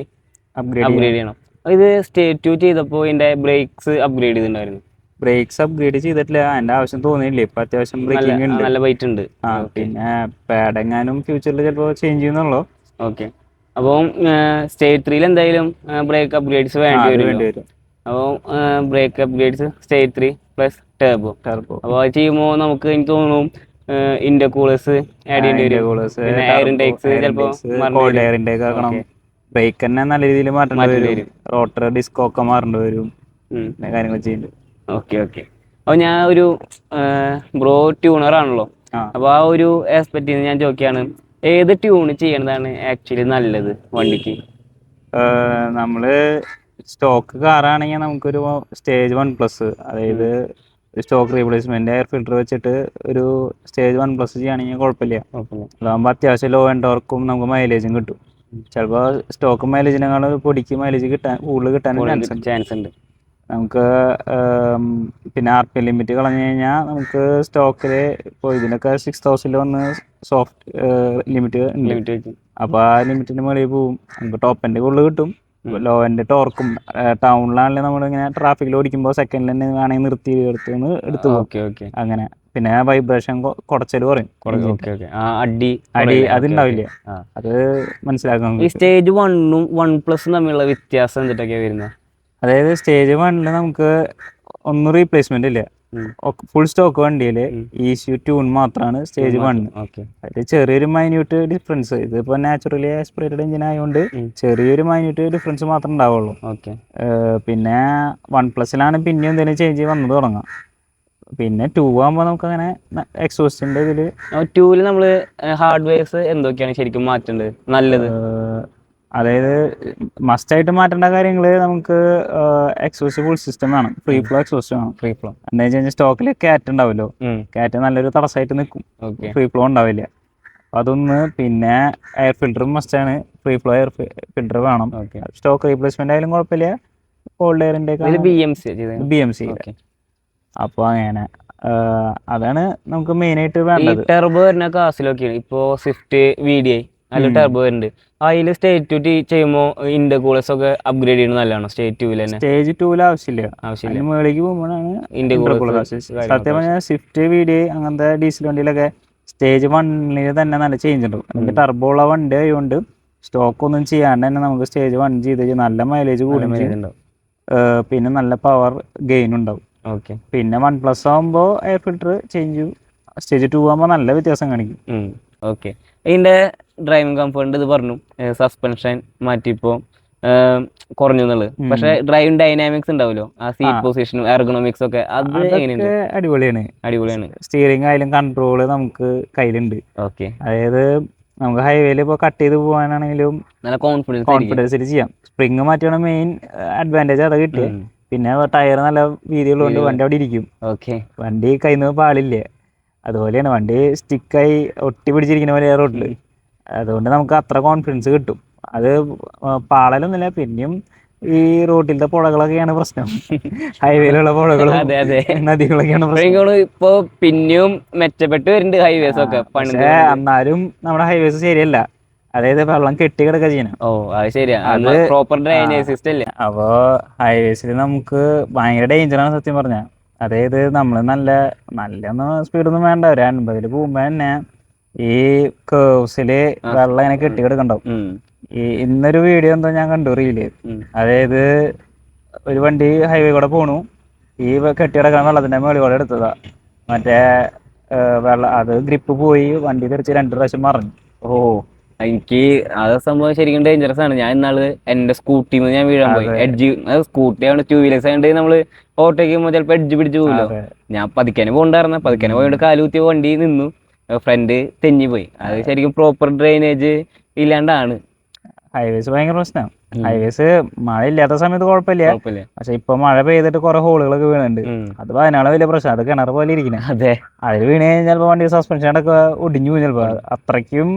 അപ്ഗ്രേഡ് ചെയ്യണം. ഇത് സ്റ്റേജ് 2 ചെയ്തപ്പോൾ ഇതിന്റെ ബ്രേക്സ് അപ്ഗ്രേഡ് ചെയ്തിട്ടുണ്ടായിരുന്നു. ബ്രേക്സ് അപ്ഗ്രേഡ് ചെയ്തിട്ടില്ല, അതിന്റെ ആവശ്യം തോന്നിയില്ല. ഇപ്പൊ അത്യാവശ്യം ബ്രേക്കിംഗ് ഉണ്ട്, നല്ല വെയിറ്റ് ഉണ്ട്. പിന്നെ പാഡ് എങ്ങാനും ഫ്യൂച്ചറിൽ ചിലപ്പോൾ ചേഞ്ച് ചെയ്യുന്നുള്ളൂ. ഓക്കെ. അപ്പോൾ സ്റ്റേജ് 3 എന്തായാലും ബ്രേക്ക് അപ്ഗ്രേഡ്സ് വേണ്ടി വരും. അപ്പോൾ brake upgrades stage 3 plus turbo. അപ്പോൾ അത് ചെയ്യുമ്പോൾ നമുക്ക് എനിക്ക് തോന്നുന്നു ഇന്റർകൂളേഴ്സ് ആഡ് ചെയ്യേണ്ടി വരും. പിന്നെ എയർ ഇൻടേക്സ് ചിലപ്പോൾ കോൾഡ് എയർ ഇൻടേക്ക് ആക്കണം. ബ്രേക്ക് തന്നെ നല്ല രീതിയിൽ മാറ്റേണ്ടി വരും. റോട്ടർ ഡിസ്ക് ഒക്കെ മാറേണ്ടി വരും. കാര്യങ്ങൾ ചെയ്യുന്നുണ്ട്. Okay okay. അപ്പോൾ ഞാൻ ഒരു ബ്രോ ട്യൂണർ ആണല്ലോ. അപ്പോൾ ആ ഒരു ആസ്പെക്റ്റിൽ നിന്ന് ഞാൻ ചോദിക്കുകയാണ്, ഏത് ട്യൂൺ ചെയ്യണതാണ് ആക്ച്വലി നല്ലത് വണ്ടിക്ക്? നമ്മള് സ്റ്റോക്ക് കാറാണെങ്കിൽ നമുക്കൊരു സ്റ്റേജ് 1+, അതായത് സ്റ്റോക്ക് റീപ്ലേസ്മെന്റ് എയർ ഫിൽറ്റർ വെച്ചിട്ട് ഒരു സ്റ്റേജ് 1+ ചെയ്യുകയാണെങ്കിൽ കുഴപ്പമില്ല. അതാകുമ്പോൾ അത്യാവശ്യം ലോ ആൻഡ് ടോർക്കും നമുക്ക് മൈലേജും കിട്ടും. ചിലപ്പോൾ സ്റ്റോക്ക് മൈലേജിനേക്കാൾ പൊടിക്ക് മൈലേജ് കൂടുതൽ കിട്ടാനും ചാൻസ് ഉണ്ട്. നമുക്ക് പിന്നെ RPM ലിമിറ്റ് കളഞ്ഞു കഴിഞ്ഞാൽ നമുക്ക് സ്റ്റോക്കിൽ ഇപ്പോൾ ഇതിനൊക്കെ 6000 വന്ന് സോഫ്റ്റ് ലിമിറ്റ് ഉണ്ട്. അപ്പോൾ ആ ലിമിറ്റിന് മുകളിൽ പോവും. നമുക്ക് ടോപ്പ് എൻ്റെ കൂടുതൽ കിട്ടും, ലോ എൻ്റെ ടോർക്കും. ടൗണിലാണെങ്കിൽ നമ്മളിങ്ങനെ ട്രാഫിക്കിൽ ഓടിക്കുമ്പോൾ സെക്കൻഡിൽ തന്നെ വേണമെങ്കിൽ നിർത്തി എടുത്തു പോകും. അങ്ങനെ പിന്നെ വൈബ്രേഷൻ കുറച്ചൽ കുറയും. അടി അതുണ്ടാവില്ല. അത് മനസ്സിലാക്കണം. ഈ സ്റ്റേജ് 1ഉം 1+ തമ്മിലുള്ള വ്യത്യാസം എന്തൊക്കെയാണ് വരുന്നത്? അതായത് സ്റ്റേജ് 1 നമുക്ക് ഒന്നും റീപ്ലേസ്മെന്റ് ഇല്ല. ഫുൾ സ്റ്റോക്ക് വണ്ടിയിൽ ECU ട്യൂൺ മാത്രമാണ് സ്റ്റേജ് 1. അതിൽ ചെറിയൊരു മൈന്യൂട്ട് ഡിഫറൻസ്. ഇതിപ്പോ നാച്ചുറലി ആസ്പിറേറ്റഡ് എഞ്ചിൻ ആയതുകൊണ്ട് ചെറിയൊരു മൈന്യൂട്ട് ഡിഫറൻസ് മാത്രമേ ഉണ്ടാവുള്ളൂ. പിന്നെ 1+ലാണ് പിന്നെ എന്തെങ്കിലും ചേഞ്ച് വന്നത് തുടങ്ങാം. പിന്നെ 2 ആകുമ്പോൾ നമുക്ക് അങ്ങനെ എക്സോസ്റ്റിന്റെ ഇതില് 2-ല് നമ്മള് ഹാർഡ്വെയർസ് എന്തൊക്കെയാണ് ശരിക്കും മാറ്റേണ്ടത് നല്ലത്? അതായത് മസ്റ്റായിട്ട് മാറ്റേണ്ട കാര്യങ്ങൾ നമുക്ക് എക്സോസ്റ്റ് ഫുൾ സിസ്റ്റം വേണം. ഫ്രീ ഫ്ലോ എക്സോസ്റ്റ് വേണം. എന്താ വെച്ച് കഴിഞ്ഞാൽ സ്റ്റോക്കിൽ കാറ്റ് ഉണ്ടാവല്ലോ, കാറ്റ് നല്ലൊരു തടസ്സമായിട്ട് നിൽക്കും, ഫ്രീ ഫ്ലോ ഉണ്ടാവില്ല. അതൊന്ന്. പിന്നെ എയർ ഫിൽറ്ററും മസ്റ്റാണ്. ഫ്രീ ഫ്ലോ എയർ ഫിൽറ്റർ വേണം. സ്റ്റോക്ക് റീപ്ലേസ്മെന്റ് ആയാലും കുഴപ്പമില്ല. കോൾഡ് എയറിന്റെ BMC. അപ്പോൾ അങ്ങനെ അതാണ് നമുക്ക് മെയിനായിട്ട് വേണ്ടത്. ടെർബോ വരുന്ന കാസിലൊക്കെയാണ് ഇപ്പോൾ സ്വിഫ്റ്റ് VDI അതിൽ ടെർബോ വരുന്നുണ്ട്. അതിൽ സ്റ്റേജ് 2 ചെയ്യുമ്പോൾ ഇന്റർകൂളേഴ്സ് ഒക്കെ അപ്ഗ്രേഡ് ചെയ്യുന്നത് നല്ലതാണോ? സ്റ്റേജ് 2 തന്നെ? സ്റ്റേജ് 2 ആവശ്യമില്ല. മുകളിലേക്ക് പോകുമ്പോഴാണ് ഇന്റർകൂളേഴ്സ്. സത്യം പറഞ്ഞാൽ സ്വിഫ്റ്റ് VDI അങ്ങനത്തെ ഡീസൽ വണ്ടിയിലൊക്കെ സ്റ്റേജ് 1 തന്നെ നല്ല ചേഞ്ച് ഉണ്ട്. നമുക്ക് ടർബോ ഉള്ള വണ്ടി ആയതുകൊണ്ട് സ്റ്റോക്ക് ഒന്നും ചെയ്യാണ്ട് തന്നെ നമുക്ക് സ്റ്റേജ് 1 ചെയ്ത് നല്ല മൈലേജ് കൂടും. പിന്നെ നല്ല പവർ ഗെയിൻ ഉണ്ടാവും. പിന്നെ 1+ ആകുമ്പോൾ എയർ ഫിൽറ്റർ ചേഞ്ച്. സ്റ്റേജ് 2 ആകുമ്പോൾ നല്ല വ്യത്യാസം കാണിക്കും. ഓക്കെ. ഇതിന്റെ ഡ്രൈവിംഗ് കംഫർട്ട് ഇത് പറഞ്ഞു, സസ്പെൻഷൻ മാറ്റിയപ്പോൾ കുറഞ്ഞു എന്നുള്ളത്. പക്ഷെ ഡ്രൈവിംഗ് ഡൈനാമിക്സ് ഉണ്ടാവുമല്ലോ, ആ സീറ്റ് പൊസിഷനും എർഗണോമിക്സ് ഒക്കെ, അത് എങ്ങനെയുണ്ട്? അടിപൊളിയാണ്. സ്റ്റിയറിംഗ് ആയാലും കൺട്രോള് നമുക്ക് കയ്യിലുണ്ട്. അതായത് നമുക്ക് ഹൈവേയിൽ ഇപ്പോൾ കട്ട് ചെയ്ത് പോകാനാണെങ്കിലും നല്ല കോൺഫിഡൻസിൽ ചെയ്യാം. സ്പ്രിങ് മാറ്റിയാണ് മെയിൻ അഡ്വാൻറ്റേജ്. അത് കിട്ടിയത്. പിന്നെ ടയർ നല്ല വീതിയുള്ളതുകൊണ്ട് വണ്ടി അവിടെ ഇരിക്കും. വണ്ടി കയ്യിൽ നിന്ന് പാളില്ല. അതുപോലെയാണ് വണ്ടി സ്റ്റിക്കായി ഒട്ടി പിടിച്ചിരിക്കുന്ന പോലെ റോഡിൽ. അതുകൊണ്ട് നമുക്ക് അത്ര കോൺഫിഡൻസ് കിട്ടും. അത് പാളലൊന്നുമില്ല. പിന്നെയും ഈ റോഡിലത്തെ പുഴകളൊക്കെയാണ് പ്രശ്നം. ഹൈവേയിലുള്ള പുഴകളും അതെ അതെ നദികളൊക്കെയാണ് പ്രശ്നം. എനിക്ക് തോന്നുന്നു ഇപ്പൊ പിന്നെയും മെച്ചപ്പെട്ട് വരുന്നുണ്ട് ഹൈവേസ് ഒക്കെ പണിത് പക്ഷേ എന്നാലും നമ്മുടെ ഹൈവേസ് ശരിയല്ല. അതായത് വെള്ളം കെട്ടി കിടക്കുക ചെയ്യണം. ഓ അത് ശരിയാ, അത് പ്രോപ്പർ ഡ്രെയിനേജ് സിസ്റ്റം ഇല്ല. അപ്പോ ഹൈവേസിൽ നമുക്ക് ഭയങ്കര ഡേഞ്ചറാണ് സത്യം പറഞ്ഞാൽ. അതായത് നമ്മൾ നല്ല സ്പീഡൊന്നും വേണ്ട, ഒരു 80 പോകുമ്പോ തന്നെ ഈ കേവ്സില് വെള്ളം ഇങ്ങനെ കെട്ടി കിടക്കണ്ടാവും. ഇന്നൊരു വീഡിയോ എന്തോ ഞാൻ കണ്ടു റീല്. അതായത് ഒരു വണ്ടി ഹൈവേ കൂടെ പോണു, ഈ കെട്ടിക്കിടക്കാൻ വെള്ളത്തിന്റെ മേളിൽ കൂടെ എടുത്തതാ. മറ്റേ വെള്ളം അത് ഗ്രിപ്പ് പോയി വണ്ടി തെറിച്ച് 2 പ്രാവശ്യം മറിഞ്ഞു. ഓ എനിക്ക് അത് സംഭവം ശരിക്കും ഡേഞ്ചറസ് ആണ്. ഞാൻ ഇന്നാള് എന്റെ സ്കൂട്ടിന്ന് ഞാൻ വീഴാൻ പോയി. എഡ്ജ് സ്കൂട്ടിയാണ്, 2 വീലേഴ്സ് ആയതുകൊണ്ട് നമ്മള് ഓവർടേക്ക് ചിലപ്പോ എഡ്ജ് പിടിച്ച് പോകല്ലോ. ഞാൻ പതുക്കനെ പോകണ്ടായിരുന്ന, പതുക്കനെ പോയിട്ട് കാലുകുത്തിയ വണ്ടി നിന്നു, ഫ്രണ്ട് തെന്നി പോയി. അത് ശരിക്കും പ്രോപ്പർ ഡ്രെയിനേജ് ഇല്ലാണ്ടാണ്. ഹൈവേസ് ഭയങ്കര പ്രശ്നമാണ്. ഹൈവേസ് മഴ ഇല്ലാത്ത സമയത്ത് കുഴപ്പമില്ല, പക്ഷെ ഇപ്പൊ മഴ പെയ്തിട്ട് കുറെ ഹോളുകളൊക്കെ വീണുണ്ട്. അത് വയനാട് വലിയ പ്രശ്നം. അത് കിണർ പോലെ ഇരിക്കണേ. അതെ, അതിൽ വീണ് കഴിഞ്ഞാൽ ചിലപ്പോൾ വണ്ടി സസ്പെൻഷനൊക്കെ ഒടിഞ്ഞു പോകും. ചിലപ്പോൾ അത്രയ്ക്കും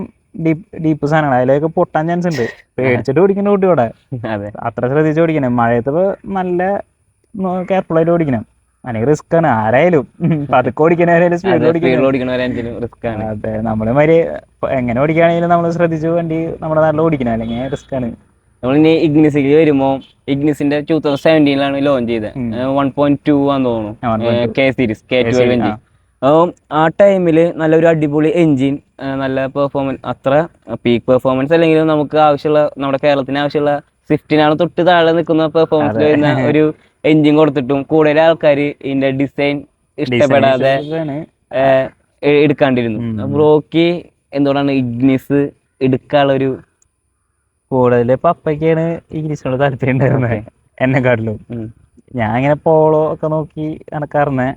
ഡീപ്പ് സാധനങ്ങൾ അതിലേക്ക് പൊട്ടാൻ ചാൻസ് ഉണ്ട്. പേടിച്ചിട്ട് ഓടിക്കുന്ന കുട്ടി ഇവിടെ അത്ര ശ്രദ്ധിച്ച് ഓടിക്കണേ. മഴയത്ത് നല്ല കെയർഫുൾ ആയിട്ട് ഓടിക്കണം. അല്ലെങ്കിൽ റിസ്ക് ആണ് ആരായാലും. പതുക്കെ ഓടിക്കണവരായാലും സ്പീഡിൽ ഓടിക്കണം. അതെ, നമ്മള് മാതിരി എങ്ങനെ ഓടിക്കുകയാണെങ്കിലും നമ്മൾ ശ്രദ്ധിച്ച് വണ്ടി നമ്മുടെ നാട്ടിൽ ഓടിക്കണം, അല്ലെങ്കിൽ റിസ്ക് ആണ്. നമ്മളിനി ഇഗ്നിസിലേക്ക് വരുമ്പോ, ഇഗ്നിസിന്റെ 2017 ലോഞ്ച് ചെയ്തത് 1.2 ആന്ന് തോന്നുന്നു, കെ സീരീസ് K12 എഞ്ചിൻ. ആ ടൈമില് നല്ലൊരു അടിപൊളി എഞ്ചിൻ, നല്ല പെർഫോമൻസ്, അത്ര പീക്ക് പെർഫോമൻസ് അല്ലെങ്കിലും നമുക്ക് ആവശ്യമുള്ള, നമ്മുടെ കേരളത്തിന് ആവശ്യമുള്ള സ്വിഫ്റ്റിനാണ് തൊട്ട് താഴെ നിൽക്കുന്ന പെർഫോമൻസിൽ വരുന്ന ഒരു എഞ്ചിൻ കൊടുത്തിട്ടും കൂടുതൽ ആൾക്കാർ ഇതിന്റെ ഡിസൈൻ ഇഷ്ടപ്പെടാതെ എടുക്കാണ്ടിരുന്നു. ബ്രോക്ക് എന്തുകൊണ്ടാണ് ഇഗ്നിസ് എടുക്കാനുള്ള ഒരു കൂടുതൽ പപ്പയ്ക്കാണ് ഇഗ്നിസിനോട് താല്പര്യം ഉണ്ടായിരുന്നത് എന്നെക്കാട്ടിലും. ഞാൻ ഇങ്ങനെ പോളോ ഒക്കെ നോക്കി നടക്കാറുണ്ട്.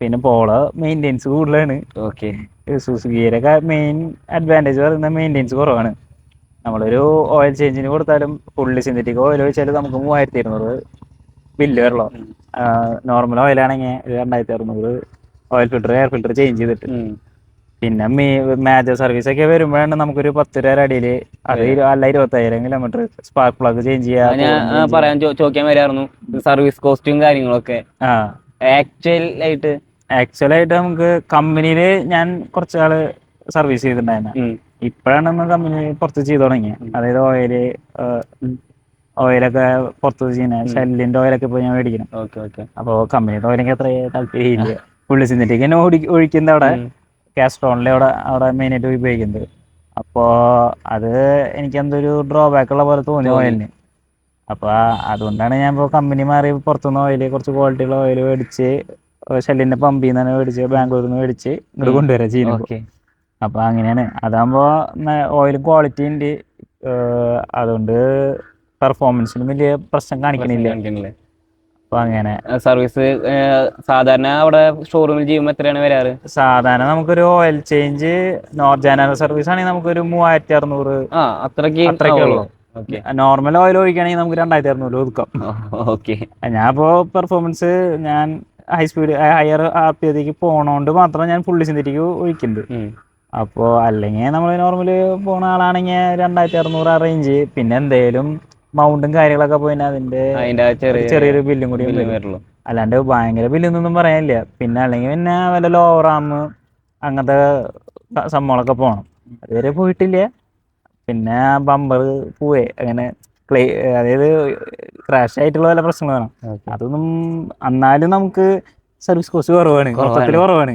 പിന്നെ പോളോ മെയിൻ്റെനൻസ് കൂടുതലാണ്. സുസുക്കിയുടെ മെയിൻ അഡ്വാൻറ്റേജ് പറയുന്നത് മെയിൻ്റെനൻസ് കുറവാണ്. നമ്മളൊരു ഓയിൽ ചേഞ്ചിന് കൊടുത്താലും ഫുള്ളി സിന്തറ്റിക് ഓയിൽ വെച്ചാൽ നമുക്ക് 3200 ബില്ല് വരല്ലോ. നോർമൽ ഓയിലാണെങ്കിൽ 2600 oil filter, air filter change ചെയ്തിട്ട്. പിന്നെ മേജർ സർവീസ് ഒക്കെ വരുമ്പോഴാണ് നമുക്കൊരു 10 രൂപ അടിയിൽ, അത് അല്ല 25,000 കിലോമീറ്റർ സ്പാർക്ക് പ്ലഗ് ചേഞ്ച് പറയാൻ ചോദിക്കാൻ വരായിരുന്നു. സർവീസ് കോസ്റ്റും കാര്യങ്ങളൊക്കെ ആക്ച്വലായിട്ട് നമുക്ക് കമ്പനിയില് ഞാൻ കുറച്ചാള് സർവീസ് ചെയ്തിട്ടുണ്ടായിരുന്നു. ഇപ്പോഴാണ് നമ്മൾ കമ്പനി പുറത്ത് ചെയ്ത് തുടങ്ങിയത്. അതായത് ഓയിലൊക്കെ പുറത്ത് ചെയ്യുന്ന ഷെല്ലിന്റെ ഓയിലൊക്കെ പോയി ഞാൻ മേടിക്കണം. അപ്പോൾ കമ്പനിയുടെ ഓയിലൊക്കെ അത്ര താല്പര്യമില്ല. ഫുള്ളി സിന്തറ്റിക് തന്നെ ഒഴിക്കുന്നത് അവിടെ കാസ്ട്രോണിലെ അവിടെ മെയിനായിട്ട് ഉപയോഗിക്കുന്നത്. അപ്പോൾ അത് എനിക്ക് എന്തൊരു ഡ്രോബാക്ക് ഉള്ള പോലെ തോന്നി ഓയിലിന്. അപ്പോൾ അതുകൊണ്ടാണ് ഞാൻ ഇപ്പോൾ കമ്പനി മാറി പുറത്തുനിന്ന് ഓയിൽ, കുറച്ച് ക്വാളിറ്റിയുള്ള ഓയിൽ മേടിച്ച് ഷെല്ലിന്റെ പമ്പിൽ നിന്ന് തന്നെ മേടിച്ച്, ബാംഗ്ലൂരിൽ നിന്ന് മേടിച്ച് ഇങ്ങോട്ട് കൊണ്ടുവരാൻ ചെയ്യുന്നത്. അപ്പോൾ അങ്ങനെയാണ്. അതാകുമ്പോൾ ഓയിൽ ക്വാളിറ്റി ഉണ്ട്, അതുകൊണ്ട് പെർഫോമൻസിനും വലിയ പ്രശ്നം കാണിക്കണില്ല. അപ്പൊ അങ്ങനെ സർവീസ് സാധാരണ അവിടെ ഷോറൂമിൽ ചെയ്യുമ്പോൾ എത്രയാണ് വരാറ്? സാധാരണ നമുക്കൊരു ഓയിൽ ചേഞ്ച് ജനറൽ സർവീസ് ആണെങ്കിൽ നമുക്കൊരു 3600 അത്രയ്ക്കേ ഉള്ളൂ. നോർമൽ ഓയിൽ ഒഴിക്കുകയാണെങ്കിൽ നമുക്ക് 2600 ഒതുക്കാം. ഞാൻ ഇപ്പോൾ പെർഫോമൻസ് ഞാൻ ഹയർ ആർപിഎത്തിക്ക് പോണോണ്ട് മാത്രം ഞാൻ ഫുള്ളി സിന്തറ്റിക് ഒഴിക്കുന്നുണ്ട്. അപ്പോൾ അല്ലെങ്കിൽ നമ്മൾ നോർമല് പോണ ആളാണെങ്കിൽ 2600 ആ റേഞ്ച്. പിന്നെ എന്തേലും മൗണ്ടും കാര്യങ്ങളൊക്കെ പോയി അതിന്റെ ചെറിയൊരു ബില്ലും കൂടി വരുള്ളൂ. അല്ലാണ്ട് ഭയങ്കര ബില്ലൊന്നും പറയാനില്ല. പിന്നെ അല്ലെങ്കിൽ പിന്നെ വല്ല ലോ റാം അങ്ങനത്തെ സംഭവങ്ങളൊക്കെ പോകണം. അതുവരെ പോയിട്ടില്ല. പിന്നെ ബമ്പർ പോവേ അങ്ങനെ അതായത് ക്രാഷ് ആയിട്ടുള്ള വല്ല പ്രശ്നങ്ങൾ വേണം. അതൊന്നും എന്നാലും നമുക്ക് സർവീസ് കോസ്റ്റ് കുറവാണ്, മൊത്തത്തിൽ കുറവാണ്.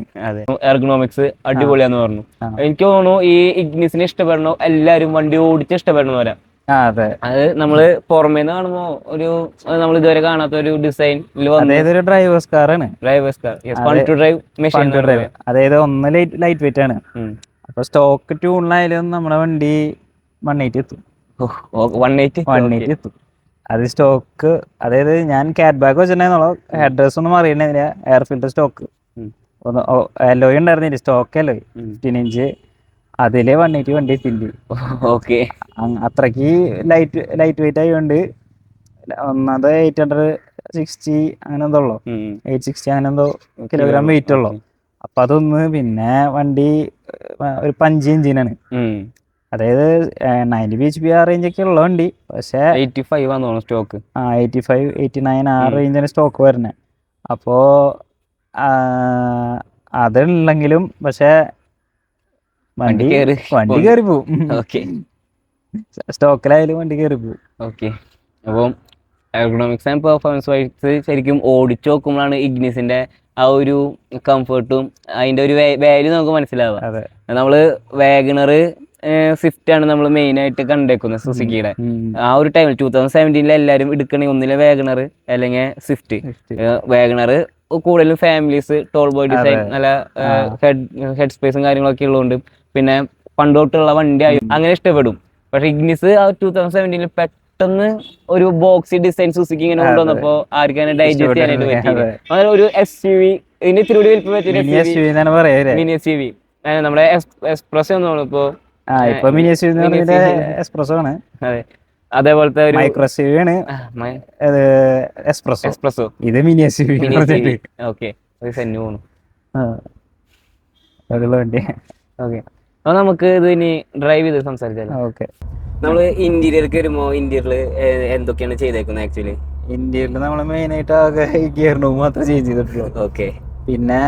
എർഗണോമിക്സ് അടിപൊളിയാന്ന് പറഞ്ഞു. എനിക്ക് തോന്നുന്നു ഈ ഇഗ്നിസിനെ ഇഷ്ടപ്പെടണോ എല്ലാവരും വണ്ടി ഓടിച്ച് ഇഷ്ടപ്പെടണവരാ. അത് നമ്മള് പുറമേന്ന് കാണുമ്പോ ഒരു നമ്മൾ ഇതുവരെ കാണാത്ത ഒരു ഡിസൈൻ, ഒരു ഡ്രൈവേഴ്സ് കാറാണ്. അതായത് ഒന്ന് ലൈറ്റ് വെയിറ്റ് ആണ്. അപ്പൊ സ്റ്റോക്ക് ട്യൂണിലായാലും നമ്മുടെ വണ്ടി 180 എത്തും. 180 എത്തും. അത് സ്റ്റോക്ക്, അതായത് ഞാൻ ക്യാറ്റ് ബാഗ് വെച്ചിട്ടുണ്ടായിരുന്നുള്ളൂ. ഹെഡ് ഡ്രസ് ഒന്നും അറിയണില്ല. എയർ ഫിൽറ്റർ സ്റ്റോക്ക് അലോയ് ഉണ്ടായിരുന്നില്ല, സ്റ്റോക്ക് അലോയ് 15 ഇഞ്ച്. അതിലെ 180 വണ്ടി എത്തിണ്ട്. അത്രയ്ക്ക് ലൈറ്റ് വെയിറ്റ് ആയതുകൊണ്ട് ഒന്നാമത് 800 60 അങ്ങനെ എന്തോ ഉള്ളു, 860 അങ്ങനെ എന്തോ കിലോഗ്രാം വെയിറ്റ് ഉള്ളു. അപ്പൊ അതൊന്ന്, പിന്നെ വണ്ടി ഒരു 5 എഞ്ചിനാണ്, അതായത് 90 bhp ആ റേഞ്ചൊക്കെ ഉള്ള വണ്ടി. പക്ഷേ 85 ആണെന്ന് സ്റ്റോക്ക്. 85 89 ആ റേഞ്ചിന് സ്റ്റോക്ക് വരുന്നത്. അപ്പോൾ അതുണ്ടെങ്കിലും പക്ഷേ വണ്ടി കയറി പോവും. ഓക്കെ, സ്റ്റോക്കിലായാലും വണ്ടി കയറി പോവും. ഓക്കെ. അപ്പം എർഗണോമിക്സ് ആൻഡ് പെർഫോമൻസ് വൈസ് ശരിക്കും ഓടിച്ചു നോക്കുമ്പോഴാണ് ഇഗ്നിസിന്റെ ആ ഒരു കംഫർട്ടും അതിന്റെ ഒരു വാല്യൂ നമുക്ക് മനസ്സിലാവുക. നമ്മള് വാഗണർ, സ്വിഫ്റ്റ് ആണ് നമ്മൾ മെയിൻ ആയിട്ട് കണ്ടേക്കുന്നത് സുസുക്കിയുടെ. ആ ഒരു ടൈമിൽ 2017 എല്ലാവരും എടുക്കണമെങ്കിൽ ഒന്നിലെ വാഗണർ അല്ലെങ്കിൽ സ്വിഫ്റ്റ്. വാഗണർ കൂടുതലും ഫാമിലീസ്, ടോൾ ബോയ് ഡിസൈൻ, നല്ല ഹെഡ് സ്പേസും കാര്യങ്ങളൊക്കെ ഉള്ളതുകൊണ്ട് പിന്നെ പണ്ടോട്ടുള്ള വണ്ടിയായി അങ്ങനെ ഇഷ്ടപ്പെടും. പക്ഷെ ഇഗ്നിസ് ആ 2017 പെട്ടെന്ന് ഒരു ബോക്സി ഡിസൈൻ സുസുക്കി ഇങ്ങനെ കൊണ്ടുവന്നപ്പോ ആർക്കും ഡൈജസ്റ്റ് ചെയ്യാനായിട്ട് പറ്റിയില്ല. അങ്ങനെ ഒരു SUV, ഇതിന്റെ ഇത്തിരി കൂടി വലിപ്പം പറ്റിയ മിനി SUV, നമ്മുടെ എക്സ്പ്രസ് നമ്മളിപ്പോ അതെ, അതേപോലത്തെ ഒരു മൈക്രോ SUV ആണ് എക്സ്പ്രസോ, ഇത് മിനി SUV. ഓക്കെ, പോണു. വണ്ടി. ഓക്കെ, അപ്പൊ നമുക്ക് ഇത് ഇനി ഡ്രൈവ് ചെയ്ത് സംസാരിച്ചാലോ? ഓക്കെ. നമ്മള് ഇന്റീരിയർക്ക് വരുമ്പോ ഇന്റീരിയറിൽ എന്തൊക്കെയാണ് ചെയ്തേക്കുന്നത്? ആക്ച്വലി ഇന്ത്യയിൽ നമ്മൾ മെയിൻ ആയിട്ട് ആകെ ഗിയർ നോബ് മാത്രമേ ചേഞ്ച് ചെയ്തിട്ടുള്ളൂ. ഓക്കെ. പിന്നെ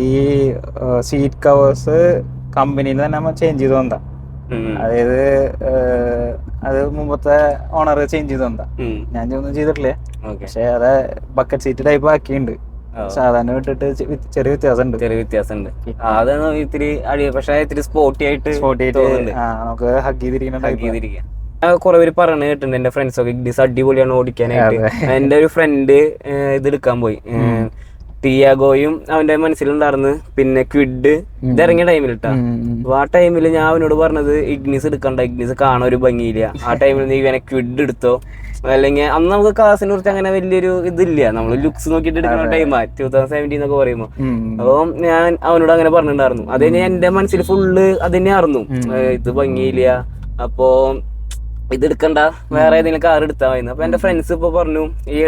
ഈ സീറ്റ് കവേഴ്സ് കമ്പനിയിൽ തന്നെ നമ്മൾ ചേഞ്ച് ചെയ്ത് വന്നതാ. അതായത് അത് മുമ്പത്തെ ഓണർ ചേഞ്ച് ചെയ്ത് വന്നതാ, ഞാൻ ഒന്നും ചെയ്തിട്ടില്ല. പക്ഷെ അത് ബക്കറ്റ് സീറ്റ് ടൈപ്പ് ആക്കിയിട്ടുണ്ട്. സാധാരണ വിട്ടിട്ട് ചെറിയ വ്യത്യാസമുണ്ട്. അതാണ് ഇത്തിരി പക്ഷെ ഇത്തിരി സ്പോർട്ടി ആയിട്ട് നമുക്ക് ഹഗ് ചെയ്തിരിക്കണം. കുറെ പേര് പറഞ്ഞു കേട്ടിട്ടുണ്ട്, എന്റെ ഫ്രണ്ട്സ് ഒക്കെ ഇഗ്നിസ് അടിപൊളിയാണ് ഓടിക്കാനായിട്ട്. എന്റെ ഒരു ഫ്രണ്ട് ഇത് എടുക്കാൻ പോയി, ടിയാഗോയും അവന്റെ മനസ്സിലുണ്ടായിരുന്നു, പിന്നെ ക്വിഡ് ഇതിറങ്ങിയ ടൈമിലിട്ടാ. അപ്പൊ ആ ടൈമിൽ ഞാൻ അവനോട് പറഞ്ഞത് ഇഗ്നിസ് എടുക്കണ്ട, ഇഗ്നിസ് കാണാൻ ഒരു ഭംഗിയില്ല. ആ ടൈമിൽ നീ ഇവനെ ക്വിഡ് എടുത്തോ, അല്ലെങ്കിൽ അന്ന് നമുക്ക് കാസിനെ കുറിച്ച് അങ്ങനെ വലിയൊരു ഇതില്ല, നമ്മൾ ലുക്സ് നോക്കിയിട്ട് എടുക്കുന്ന ടൈമാ 2017 എന്നൊക്കെ പറയുമ്പോ. അപ്പൊ ഞാൻ അവനോട് അങ്ങനെ പറഞ്ഞിട്ടുണ്ടായിരുന്നു. അത് കഴിഞ്ഞാൽ എന്റെ മനസ്സിൽ ഫുള്ള് അത് തന്നെയായിരുന്നു, ഇത് ഭംഗിയില്ല, അപ്പോ ഇത് എടുക്കണ്ട, വേറെ ഏതെങ്കിലും കാർ എടുത്താൽ മതി. അപ്പൊ എന്റെ ഫ്രണ്ട്സ് ഇപ്പൊ പറഞ്ഞു, ഈ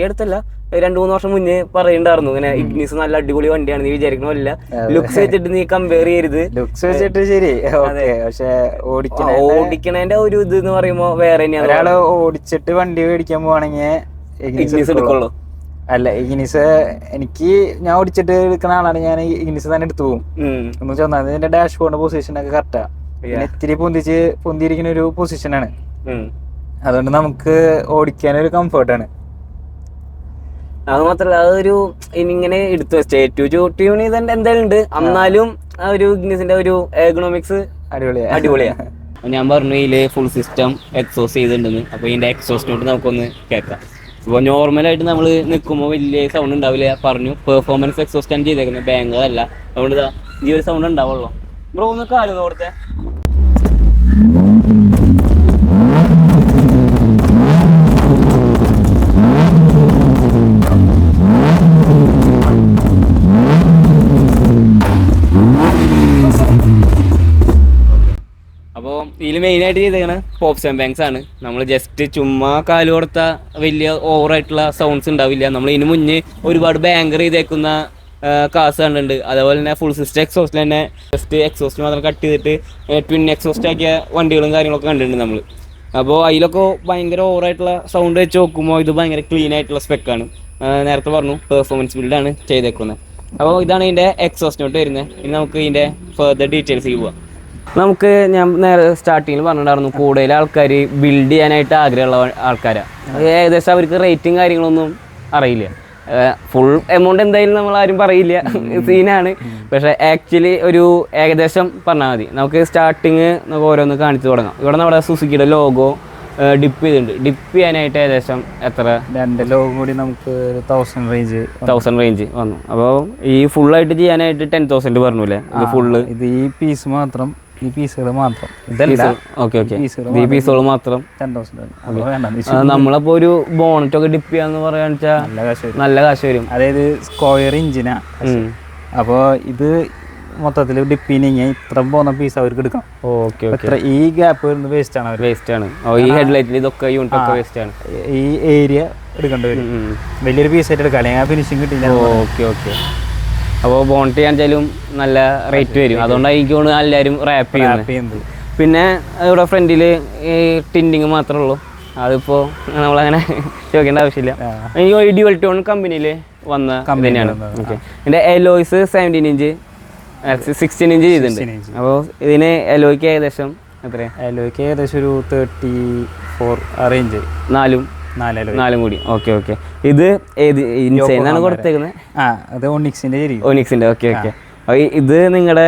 അടുത്തല്ല 2-3 വർഷം മുന്നേ പറയുന്നുണ്ടായിരുന്നു, ഇങ്ങനെ ഇഗ്നിസ് നല്ല അടിപൊളി വണ്ടിയാണ്, നീ വിചാരിക്കണമല്ല, ലുക്സ് വെച്ചിട്ട് നീ കമ്പയർ ചെയ്യരുത്. ലുക്സ് വെച്ചിട്ട് ശരി, പക്ഷെ ഓടിക്കണേന്റെ ഒരു ഇത് എന്ന് പറയുമ്പോ വേറെ തന്നെയാണ്. ഒരാള് ഓടിച്ചിട്ട് വണ്ടി മേടിക്കാൻ പോവാണെങ്കിൽ ഇഗ്നിസ് എടുക്കുള്ളൂ. അല്ല, ഇഗ്നിസ് ഞാൻ ഓടിച്ചിട്ട് എടുക്കുന്ന ആളാണ്, ഞാൻ ഇഗ്നിസ് തന്നെ എടുത്തു പോകും. എന്ന് വെച്ചാൽ അതിന്റെ ഡാഷ് ബോർഡിന്റെ പൊസിഷൻ ഒക്കെ കറക്റ്റാ, ഇത്തിരി പൊന്തിയിരിക്കുന്ന ഒരു പൊസിഷനാണ്. അതുകൊണ്ട് നമുക്ക് ഓടിക്കാനൊരു കംഫർട്ടാണ്. അത് മാത്രല്ല, അതൊരു ഇങ്ങനെ എടുത്തു സ്റ്റേറ്റ് ട്യൂൺ ചെയ്തതിന്റെ എന്തായാലും ഉണ്ട്, എന്നാലും ആ ഒരു ഇഗ്നിസിന്റെ ഒരു എർഗണോമിക്സ് അടിപൊളിയാ. ഞാൻ പറഞ്ഞു ഇതില് ഫുൾ സിസ്റ്റം എക്സോസ്റ്റ് ചെയ്തിട്ടുണ്ടെന്ന്. അപ്പൊ ഇതിന്റെ എക്സോസ്റ്റ് നോട്ട് നമുക്കൊന്ന് കേൾക്കാം. അപ്പോൾ നോർമലായിട്ട് നമ്മൾ നിൽക്കുമ്പോൾ വലിയ സൗണ്ട് ഉണ്ടാവില്ല. പറഞ്ഞു പെർഫോമൻസ് എക്സോസ്റ്റ് ആണ് ചെയ്തേക്കുന്നത്, ബാങ്ക് അല്ല. അതുകൊണ്ട് ഈ ഒരു സൗണ്ട് ഉണ്ടാവുള്ളൂ. ബ്രോ ഒന്ന് കാല് കൊടുത്തേ. അപ്പോൾ ഇതിൽ മെയിനായിട്ട് ചെയ്തേക്കണ പോപ്സ് ആൻഡ് ബാങ്ക്സ് ആണ്. നമ്മൾ ജസ്റ്റ് ചുമ്മാ കാല് കൊടുത്താൽ വലിയ ഓവറായിട്ടുള്ള സൗണ്ട്സ് ഉണ്ടാവില്ല. നമ്മൾ ഇതിന് മുന്നേ ഒരുപാട് ബാങ്കർ ചെയ്തേക്കുന്ന കാസ് കണ്ടിട്ടുണ്ട്. അതേപോലെ തന്നെ ഫുൾ സിസ്റ്റം എക്സോസ്റ്റിൽ തന്നെ ജസ്റ്റ് എക്സോസ്റ്റ് മാത്രം കട്ട് ചെയ്തിട്ട് ട്വിൻ എക്സോസ്റ്റ് ആക്കിയ വണ്ടികളും കാര്യങ്ങളൊക്കെ കണ്ടിട്ടുണ്ട് നമ്മൾ. അപ്പോൾ അതിലൊക്കെ ഭയങ്കര ഓവറായിട്ടുള്ള സൗണ്ട് വെച്ച് നോക്കുമ്പോൾ ഇത് ഭയങ്കര ക്ലീൻ ആയിട്ടുള്ള സ്പെക്കാണ്. നേരത്തെ പറഞ്ഞു പെർഫോമൻസ് ബിൽഡാണ് ചെയ്തേക്കുന്നത്. അപ്പോൾ ഇതാണ് ഇതിൻ്റെ എക്സോസ്റ്റ് നോട്ട് വരുന്നത്. ഇനി നമുക്ക് ഇതിൻ്റെ ഫർദർ ഡീറ്റെയിൽസ് പോവാം. നമുക്ക് ഞാൻ നേരെ സ്റ്റാർട്ടിങ്ങിൽ പറഞ്ഞിട്ടുണ്ടായിരുന്നു, കൂടുതൽ ആൾക്കാർ ബിൽഡ് ചെയ്യാനായിട്ട് ആഗ്രഹമുള്ള ആൾക്കാരാണ്. ഏകദേശം അവർക്ക് റേറ്റും കാര്യങ്ങളൊന്നും അറിയില്ല. ഫുൾ എമൗണ്ട് എന്തായാലും നമ്മൾ ആരും പറയില്ല, സീനാണ്. പക്ഷേ ആക്ച്വലി ഒരു ഏകദേശം പറഞ്ഞാൽ മതി. നമുക്ക് സ്റ്റാർട്ടിങ് നമുക്ക് ഓരോന്ന് കാണിച്ചു തുടങ്ങാം. ഇവിടെ നമ്മുടെ സുസുക്കിയുടെ ലോഗോ ഡിപ്പ് ചെയ്തിട്ടുണ്ട്. ഡിപ്പ് ചെയ്യാനായിട്ട് ഏകദേശം എത്ര? 2 ലോഗോ കൂടി നമുക്ക് 1000 റേഞ്ച് വന്നു. അപ്പോൾ ഈ ഫുള്ളായിട്ട് ചെയ്യാനായിട്ട് 10,000 പറഞ്ഞൂല്ലേ? ഇത് ഫുള്ള്, ഇത് ഈ പീസ് മാത്രം, ഈ പീസുകൾ മാത്രം, ഇതല്ല. ഓക്കെ, ഈ പീസുകൾ മാത്രം 10,000. നമ്മളപ്പോ ഒരു ബോണറ്റ് ഒക്കെ ഡിപ്പ് ചെയ്യാന്ന് പറയാന്ന് വെച്ചാൽ നല്ല കാശ് വരും. അതായത് സ്ക്വയർ ഇഞ്ചിനാ. അപ്പോൾ ഇത് മൊത്തത്തിൽ ഡിപ്പ് ചെയ്യണമെങ്കിൽ ഇത്ര പോകുന്ന പീസ് അവർക്ക് എടുക്കാം. ഓക്കെ, ഈ ഗ്യാപ്പ് വേസ്റ്റ് ആണ്. ഈ ഹെഡ്ലൈറ്റിൽ ഇതൊക്കെ യൂണിറ്റ് ഒക്കെ വേസ്റ്റ് ആണ്. ഈ ഏരിയ എടുക്കേണ്ടി വരും. വലിയൊരു പീസായിട്ട് എടുക്കാം, അല്ലെങ്കിൽ ആ ഫിനിഷിങ് കിട്ടില്ല. Okay okay. അപ്പോൾ ബോണ്ടി ചെയ്യാൻ നല്ല റേറ്റ് വരും, അതുകൊണ്ടായിരിക്കും എല്ലാവരും റാപ്പ് ചെയ്യുന്നത്. പിന്നെ ഇവിടെ ഫ്രണ്ടിൽ ഈ ടിൻഡിങ് മാത്രമേ ഉള്ളൂ, അതിപ്പോൾ നമ്മളങ്ങനെ ചോദിക്കേണ്ട ആവശ്യമില്ല. ഈ ഡ്യുവൽ ടോൺ കമ്പനിയിൽ വന്ന തന്നെയാണ്. ഓക്കെ. ഇതിൻ്റെ എലോയ്സ് 17 ഇഞ്ച് 16 ഇഞ്ച് ചെയ്തിട്ടുണ്ട്. അപ്പോൾ ഇതിന് എലോയ്ക്ക് ഏകദേശം എത്രയാണ്? എലോയ്ക്ക് ഏകദേശം ഒരു 34 ആ റേഞ്ച്, നാലും കൂടി. Okay okay. ഇത് ഏത് ഇൻസൈനാണ് കൊടുത്തേക്കുന്നത്? അത് ഒണിക്സിൻ്റെ. ഒണിക്സിൻ്റെ. Okay okay. ഇത് നിങ്ങളുടെ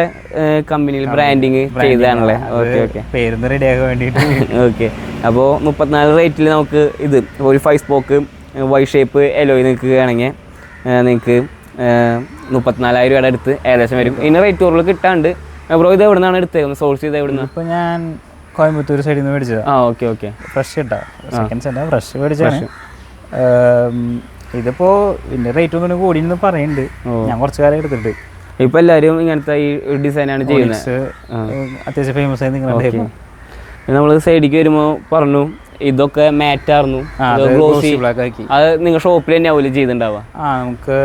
കമ്പനിയിൽ ബ്രാൻഡിങ് ചെയ്തതാണല്ലേ? Okay okay. പേരൊന്ന് റെഡിയാക്കാൻ വേണ്ടിയിട്ട്. ഓക്കെ. അപ്പോൾ 34 റേറ്റിൽ നമുക്ക് ഇത് ഒരു 5 സ്പോക്ക് വൈ ഷേപ്പ് എലോയി നിൽക്കുകയാണെങ്കിൽ നിങ്ങൾക്ക് 34,000 രൂപയുടെ അടുത്ത് ഏകദേശം വരും. ഇതിന് റേറ്റ് കൂടുതൽ കിട്ടാണ്ട്. ബ്രോ ഇത് എവിടെ നിന്നാണ് എടുത്തേക്കുന്നത്? സോഴ്സ് ചെയ്ത് എവിടെ നിന്ന്? ഇപ്പോൾ ഞാൻ കോയമ്പത്തൂർ സൈഡിൽ നിന്ന് മേടിച്ചത്. Okay okay. ഫ്രഷ് കിട്ടാം, സെക്കൻഡ്സ് അല്ല, ഫ്രഷ് മേടിച്ചാണ്. ഇതിപ്പോൾ ഇതിൻ്റെ റേറ്റ് ഒന്നും കൂടിയെന്ന് പറയുന്നുണ്ട്. ഞാൻ കുറച്ച് കാലം എടുത്തിട്ട്. ഇപ്പം എല്ലാവരും ഇങ്ങനത്തെ ഈ ഡിസൈനാണ് ചെയ്യുന്നത്. അത്യാവശ്യം ഫേമസ് ആയി നിങ്ങളുടെ. നമ്മൾ സൈഡിലേക്ക് വരുമ്പോൾ പറഞ്ഞു ഇതൊക്കെ മാറ്റായിരുന്നു, ഗ്ലോസി. അത് നിങ്ങൾ ഷോപ്പിൽ തന്നെ ആവില്ല ചെയ്തിട്ടുണ്ടാവുക? നമുക്ക്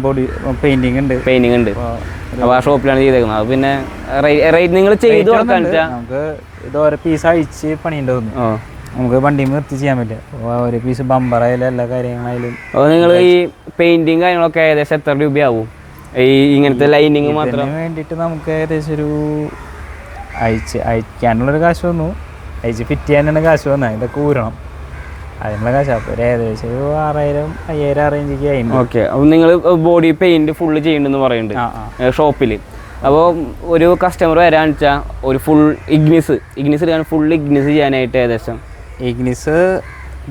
ബോഡി പെയിന്റിങ് ഉണ്ട്. അപ്പോൾ ആ ഷോപ്പിലാണ് ചെയ്തേക്കുന്നത്. അത് പിന്നെ റേറ്റ് നിങ്ങൾ ചെയ്ത് കൊടുക്കാൻ നമുക്ക് ഇത് ഓരോ പീസ് അഴിച്ച് പണിയുണ്ടാവുന്നു. നമുക്ക് വണ്ടി നിർത്തി ചെയ്യാൻ പറ്റില്ല. ഒരു പീസ് ബമ്പറായാലും എല്ലാ കാര്യങ്ങളായാലും. അപ്പോൾ നിങ്ങൾ ഈ പെയിന്റിങ് കാര്യങ്ങളൊക്കെ ഏകദേശം എത്ര രൂപയാവും? ഈ ഇങ്ങനത്തെ ലൈനിങ് മാത്രം വേണ്ടിയിട്ട് നമുക്ക് ഏകദേശം ഒരു അയക്കാനുള്ളൊരു കാശ് വന്നു, അയച്ച് ഫിറ്റ് ചെയ്യാനുള്ള കാശ് വന്നാൽ ഇതൊക്കെ ഊരണം, അതിനുള്ള കാശ്. അപ്പോൾ ഏകദേശം ഒരു 6,000-5,000 റേഞ്ചൊക്കെ ആയിരുന്നു. ഓക്കെ. അപ്പോൾ നിങ്ങൾ ബോഡി പെയിന്റ് ഫുള്ള് ചെയ്യുന്നുണ്ടെന്ന് പറയുന്നുണ്ട് ഷോപ്പിൽ. അപ്പോൾ ഒരു കസ്റ്റമർ വരാന്ന് വെച്ചാൽ ഒരു ഫുൾ ഇഗ്നിസ് എടുക്കാൻ ഫുൾ ഇഗ്നിസ് ചെയ്യാനായിട്ട് ഏകദേശം ഇഗ്നിസ്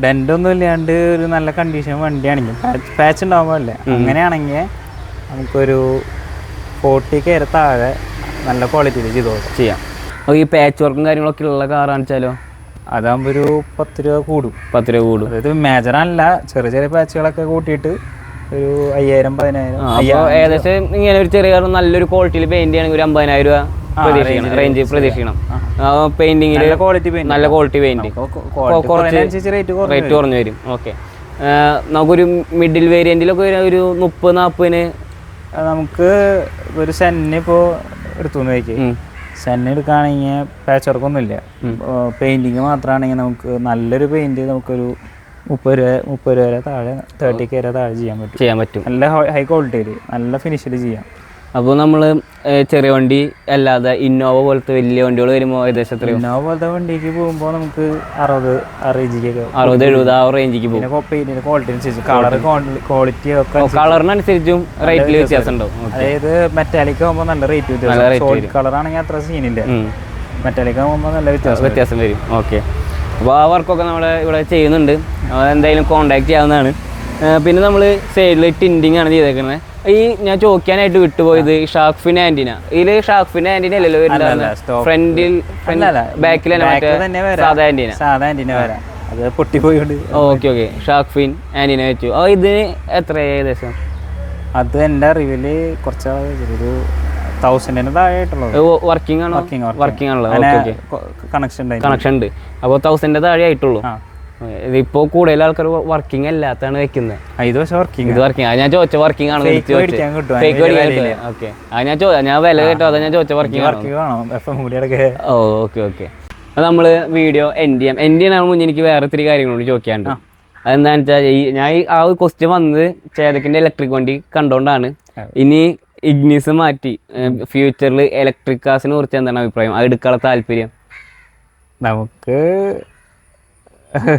ഡെൻ്റൊന്നും ഇല്ലാണ്ട് ഒരു നല്ല കണ്ടീഷൻ വണ്ടിയാണെങ്കിൽ പാച്ച് ഉണ്ടാകുമ്പോൾ അല്ലേ, അങ്ങനെയാണെങ്കിൽ നമുക്കൊരു 40K താഴെ നല്ല ക്വാളിറ്റിയിൽ ചെയ്യാം. അപ്പോൾ ഈ പാച്ച് വർക്കും കാര്യങ്ങളൊക്കെ ഉള്ള കാറാണെന്ന് വെച്ചാലോ അതാകുമ്പോൾ ഒരു 10 രൂപ കൂടും. 10 രൂപ കൂടും. അതായത് മേജറല്ല, ചെറിയ പാച്ചുകളൊക്കെ കൂട്ടിയിട്ട് ഒരു 5,000-10,000. ഏകദേശം ഇങ്ങനെ ഒരു ചെറിയ നല്ലൊരു ക്വാളിറ്റിയിൽ പെയിന്റ് ചെയ്യണമെങ്കിൽ ഒരു 50,000 രൂപ റേഞ്ച് പ്രതീക്ഷിക്കണം. പെയിന്റിങ്ങിൽ നല്ല ക്വാളിറ്റി പെയിന്റ് റേറ്റ് കുറഞ്ഞു വരും. ഓക്കെ. നമുക്കൊരു മിഡിൽ വേരിയന്റിലൊക്കെ ഒരു 30-40 നമുക്ക് ഒരു സെന്നിന് ഇപ്പോൾ എടുത്തു നോക്കി. സെന്ന് എടുക്കുകയാണെങ്കിൽ പാച്ച് വർക്കൊന്നുമില്ല, പെയിന്റിങ് മാത്രമാണെങ്കിൽ നമുക്ക് നല്ലൊരു പെയിന്റ് നമുക്കൊരു 30 രൂപ വരെ താഴെ 30K വരെ താഴെ ചെയ്യാൻ പറ്റും. നല്ല ഹൈ ക്വാളിറ്റിയിൽ നല്ല ഫിനിഷിൽ ചെയ്യാം. അപ്പോൾ നമ്മൾ ചെറിയ വണ്ടി അല്ലാതെ ഇന്നോവ പോലത്തെ വലിയ വണ്ടികൾ വരുമ്പോൾ ഏകദേശം ഇന്നോവ പോലത്തെ വണ്ടിക്ക് പോകുമ്പോൾ നമുക്ക് 60 റേഞ്ചിലേക്ക് 60-70 ആ റേഞ്ചിക്ക് പോകും. ക്വാളിറ്റി അനുസരിച്ച് ക്വാളിറ്റി ഒക്കെ കളറിനനുസരിച്ചും റേറ്റിൽ വ്യത്യാസം ഉണ്ടാവും. അതായത് മെറ്റാലിക് ആകുമ്പോൾ നല്ല റേറ്റ് വ്യത്യാസം, കളർ ആണെങ്കിൽ അത്ര സീനില്ല, മെറ്റാലിക് ആകുമ്പോൾ നല്ല വ്യത്യാസം വരും. ഓക്കെ. അപ്പോൾ ആ വർക്കൊക്കെ നമ്മൾ ഇവിടെ ചെയ്യുന്നുണ്ട്, എന്തായാലും കോൺടാക്ട് ചെയ്യാവുന്നതാണ്. പിന്നെ നമ്മൾ സൈഡിൽ ടിൻഡിങ് ആണ് ചെയ്തേക്കുന്നത്. ഈ ഞാൻ ചോദിക്കാനായിട്ട് വിട്ടുപോയത് ഷാർക്ക് ഫിൻ ആന്റിന. ഇതിൽ ഷാർക്ക് ഫിൻ ആന്റിന അല്ലല്ലോ വരുന്നത്, ഫ്രണ്ടിൽ ബാക്കിൽ സാധാ ആന്റിന വരാം, അത് പൊട്ടിപ്പോയോണ്ട്. Okay okay. Shark fin antenna വെച്ചു. അപ്പോൾ ഇതിന് എത്ര ഏകദേശം? അത് എൻ്റെ അറിവില് കുറച്ച് ഒരു 1000 താഴെയായിട്ടുള്ളത്. വർക്കിംഗ് ആണല്ലോ. കണക്ഷൻ ഉണ്ട്. അപ്പോൾ 1000 താഴെ ആയിട്ടുള്ളൂ. ഇതിപ്പോ കൂടുതൽ ആൾക്കാർ വർക്കിംഗ് അല്ലാത്താണ് വെക്കുന്നത്. ഇത് വർക്കിംഗ് അത് ഞാൻ ചോദിച്ച വർക്കിംഗ് ആണ്. ഓക്കെ. ഞാൻ വില കേട്ടോ, അതാ ഞാൻ ചോദിച്ച വർക്കിംഗ്. Okay okay. അത് നമ്മള് വീഡിയോ എൻഡ് ചെയ്യാൻ മുന്നേ എനിക്ക് വേറെ ഇത്തിരി കാര്യങ്ങളോട് ചോദിക്കാണ്ട്. അതെന്താണെന്ന് വെച്ചാൽ ഞാൻ ആ ഒരു ക്വസ്റ്റ്യൻ വന്നത് ചേതക്കിന്റെ ഇലക്ട്രിക് വണ്ടി കണ്ടോണ്ടാണ്. ഇനി ഇഗ്നിസ് മാറ്റി ഫ്യൂച്ചറിൽ ഇലക്ട്രിക് കാസിനെ കുറിച്ച് എന്താണ് അഭിപ്രായം? അത് എടുക്കാനുള്ള താല്പര്യം? നമുക്ക്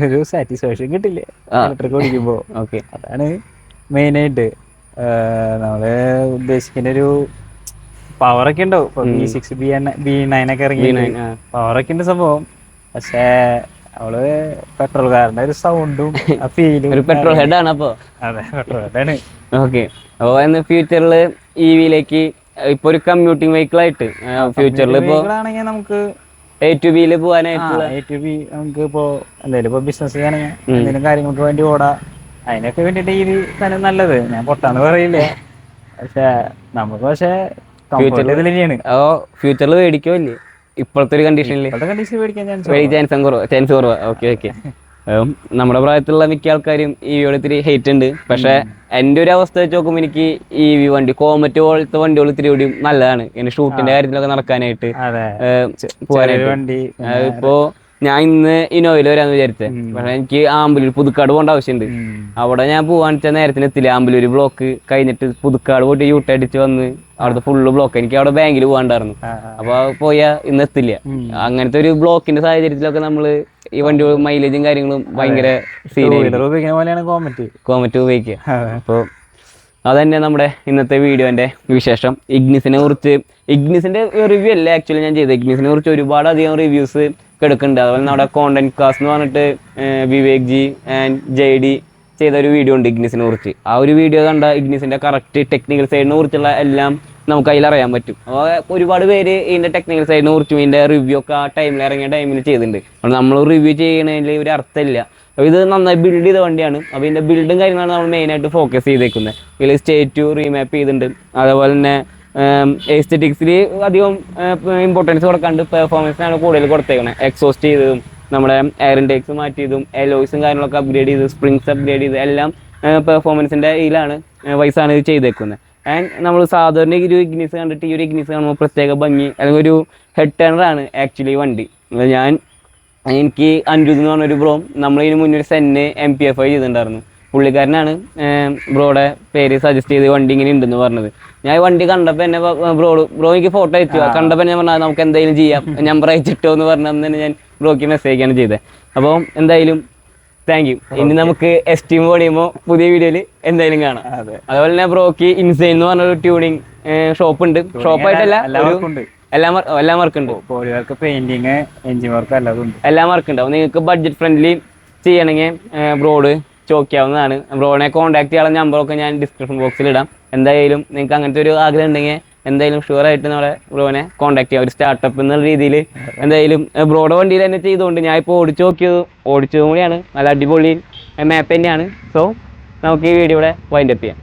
ഒരു സാറ്റിസ്ഫാക്ഷൻ കിട്ടില്ലേ ഇലക്ട്രിക് ഓടിക്കുമ്പോൾ. ഓക്കെ. അതാണ് മെയിനായിട്ട് നമ്മൾ ഉദ്ദേശിക്കുന്ന ഒരു പവറൊക്കെ ഉണ്ടാവും. ഇപ്പോൾ V6 B9 ഒക്കെ ഇറങ്ങി പവറൊക്കെ ഉണ്ട് സംഭവം. പക്ഷേ അവള് പെട്രോൾകാരൻ്റെ ഒരു സൗണ്ടും ആ ഫീലും ഒരു പെട്രോൾ ഹെഡാണ്. അപ്പോൾ അതെ, പെട്രോൾ ഹെഡാണ്. ഓക്കെ. അപ്പോൾ എന്ന് ഫ്യൂച്ചറിൽ EV-യിലേക്ക് ഇപ്പോൾ ഒരു കമ്മ്യൂട്ടിംഗ് വെഹിക്കിൾ ആയിട്ട് ഫ്യൂച്ചറിൽ ഇപ്പോൾ ആണെങ്കിൽ നമുക്ക് A2B പോകാനായിട്ടുള്ള A2B നമുക്ക് ഇപ്പോൾ എന്തായാലും ഇപ്പോൾ ബിസിനസ് ചെയ്യുകയാണെങ്കിൽ എന്തെങ്കിലും കാര്യങ്ങൾക്ക് വേണ്ടി ഓടാം, അതിനൊക്കെ വേണ്ടിയിട്ട് EV തന്നെ നല്ലത്. ഞാൻ പൊട്ടാന്ന് പറയില്ല, പക്ഷെ നമുക്ക് തന്നെയാണ്. ഫ്യൂച്ചറിൽ മേടിക്കോ ഇല്ലേ? ഇപ്പോഴത്തെ ഒരു കണ്ടീഷനിൽ മേടിക്കാൻ ചാൻസ് കുറവാ. Okay okay. നമ്മുടെ പ്രായത്തിലുള്ള മിക്ക ആൾക്കാരും EV ഇത്തിരി ഹേറ്റ് ഉണ്ട്. പക്ഷെ എൻ്റെ ഒരു അവസ്ഥ വെച്ച് നോക്കുമ്പോൾ എനിക്ക് EV വണ്ടി കോമറ്റ് പോലത്തെ വണ്ടികൾ ഇത്തിരി കൂടി നല്ലതാണ് ഇങ്ങനെ ഷൂട്ടിന്റെ കാര്യത്തിലൊക്കെ നടക്കാനായിട്ട് പോകാനായിട്ട്. ഇപ്പോ ഞാൻ ഇന്ന് ഇന്നോവയിൽ വരാന്ന് വിചാരിച്ചത്. പക്ഷെ എനിക്ക് ആമ്പലൂർ പുതുക്കാട് പോകേണ്ട ആവശ്യമുണ്ട്. അവിടെ ഞാൻ പോവാന്ന് വെച്ചാൽ നേരത്തിന് എത്തില്ല. ആമ്പലൂർ ബ്ലോക്ക് കഴിഞ്ഞിട്ട് പുതുക്കാട് പോയിട്ട് യൂട്ടടിച്ച് വന്ന് അവിടുത്തെ ഫുള്ള് ബ്ലോക്ക്. എനിക്ക് അവിടെ ബാങ്കിൽ പോകാണ്ടായിരുന്നു. അപ്പൊ പോയാ ഇന്ന് എത്തില്ല. അങ്ങനത്തെ ഒരു ബ്ലോക്കിന്റെ സാഹചര്യത്തിലൊക്കെ നമ്മള് ഈ വണ്ടി മൈലേജും കാര്യങ്ങളും ഭയങ്കര കോമറ്റ് ഉപയോഗിക്കുക. അപ്പോൾ അതന്നെ നമ്മുടെ ഇന്നത്തെ വീഡിയോന്റെ വിശേഷം. ഇഗ്നിസിന്റെ റിവ്യൂ അല്ല ആക്ച്വലി ഞാൻ ചെയ്തത്. ഇഗ്നിസിനെ കുറിച്ച് ഒരുപാട് അധികം റിവ്യൂസ് എടുക്കുന്നുണ്ട്. അതുപോലെ നമ്മുടെ കോണ്ടന്റ് കാസ്റ്റ് എന്ന് പറഞ്ഞിട്ട് വിവേക് ജി ആൻഡ് JD ചെയ്ത ഒരു വീഡിയോ ഉണ്ട് ഇഗ്നിസിനെ കുറിച്ച്. ആ ഒരു വീഡിയോ കണ്ട ഇഗ്നിസിന്റെ കറക്റ്റ് ടെക്നിക്കൽ സൈഡിനെ കുറിച്ചുള്ള എല്ലാം നമുക്ക് അതിലറിയാൻ പറ്റും. അപ്പോൾ ഒരുപാട് പേര് ഇതിന്റെ ടെക്നിക്കൽ സൈഡിനെ കുറിച്ചും ഇതിന്റെ റിവ്യൂ ഒക്കെ ആ ടൈമിൽ ഇറങ്ങിയ ടൈമിൽ ചെയ്തിട്ടുണ്ട്. അപ്പോൾ നമ്മൾ റിവ്യൂ ചെയ്യണതിൽ ഒരു അർത്ഥമില്ല. അപ്പോൾ ഇത് നന്നായി ബിൽഡ് ചെയ്ത വണ്ടിയാണ്. അപ്പോൾ ഇതിന്റെ ബിൽഡും കാര്യങ്ങളാണ് നമ്മൾ മെയിനായിട്ട് ഫോക്കസ് ചെയ്തേക്കുന്നത്. ഇതിൽ സ്റ്റേറ്റ് റീമാപ്പ് ചെയ്തിട്ടുണ്ട്. അതേപോലെ തന്നെ എസ്തെറ്റിക്സിൽ അധികം ഇമ്പോർട്ടൻസ് കൊടുക്കാണ്ട് പെർഫോമൻസിനാണ് കൂടുതൽ കൊടുത്തേക്കുന്നത്. എക്സോസ്റ്റ് ചെയ്തതും നമ്മുടെ എയർ ഇൻടേക്സ് മാറ്റിയതും എലോയ്സും കാര്യങ്ങളൊക്കെ അപ്ഗ്രേഡ് ചെയ്ത് സ്പ്രിങ്സ് അപ്ഗ്രേഡ് ചെയ്ത് എല്ലാം പെർഫോമൻസിൻ്റെ ഇതിലാണ് വൈസാണ് ഇത് ചെയ്തേക്കുന്നത്. ആൻഡ് നമ്മൾ സാധാരണ ഒരു ഇഗ്നിസ് കണ്ടിട്ട് ഈ ഒരു ഇഗ്നിസ് കാണുമ്പോൾ പ്രത്യേക ഭംഗി അല്ലെങ്കിൽ ഒരു ഹെഡ് ടേണറാണ് ആക്ച്വലി വണ്ടി. എനിക്ക് അനിരുദ്ധ് എന്ന് പറഞ്ഞൊരു ബ്രോ നമ്മളിതിന് മുന്നേ ഒരു സെന്ന് MPF ചെയ്തിട്ടുണ്ടായിരുന്നു. പുള്ളിക്കാരനാണ് ബ്രോയുടെ പേര് സജസ്റ്റ് ചെയ്ത് വണ്ടി ഇങ്ങനെ ഉണ്ടെന്ന് പറഞ്ഞത്. ഞാൻ വണ്ടി കണ്ടപ്പോൾ എന്നെ ബ്രോ എനിക്ക് ഫോട്ടോ അയച്ചു. കണ്ടപ്പോൾ ഞാൻ പറഞ്ഞാൽ നമുക്ക് എന്തെങ്കിലും ചെയ്യാം, നമ്പർ അയച്ചിട്ടോ എന്ന് പറഞ്ഞാൽ തന്നെ ഞാൻ ബ്രോയ്ക്ക് മെസ്സേജാണ് ചെയ്തത്. അപ്പോൾ എന്തായാലും താങ്ക് യു. ഇനി നമുക്ക് എസ്റ്റീം പണിയുമ്പോൾ പുതിയ വീഡിയോയിൽ എന്തായാലും കാണാം. അതുപോലെ തന്നെ ബ്രോക്ക് ഇൻസൈൻ എന്ന് പറഞ്ഞൊരു ട്യൂണിങ് ഷോപ്പ് ഉണ്ട്. ഷോപ്പായിട്ടല്ല, എല്ലാം വർക്ക് ഉണ്ട്. പെയിന്റിങ്, എഞ്ചിൻ വർക്ക് എല്ലാം വർക്ക് ഉണ്ട്. അപ്പോൾ നിങ്ങൾക്ക് ബഡ്ജറ്റ് ഫ്രണ്ട്ലി ചെയ്യണമെങ്കിൽ ബ്രോഡ് ചോദിക്കാവുന്നതാണ്. ബ്രോനെ കോൺടാക്ട് ചെയ്യാനുള്ള നമ്പറൊക്കെ ഞാൻ ഡിസ്ക്രിപ്ഷൻ ബോക്സിൽ ഇടാം. എന്തായാലും നിങ്ങൾക്ക് അങ്ങനത്തെ ഒരു ആഗ്രഹം ഉണ്ടെങ്കിൽ എന്തായാലും ഷുവറായിട്ട് നമ്മുടെ ബ്രോനെ കോൺടാക്ട് ചെയ്യാം. ഒരു സ്റ്റാർട്ടപ്പ് എന്നുള്ള രീതിയിൽ എന്തായാലും ബ്രോയുടെ വണ്ടിയിൽ തന്നെ ചെയ്തുകൊണ്ട് ഞാൻ ഇപ്പോൾ ഓടിച്ചതും കൂടിയാണ്. നല്ല അടിപൊളി മാപ്പ് തന്നെയാണ്. സോ നമുക്ക് ഈ വീഡിയോ ഇവിടെ വൈൻഡപ്പ് ചെയ്യാം.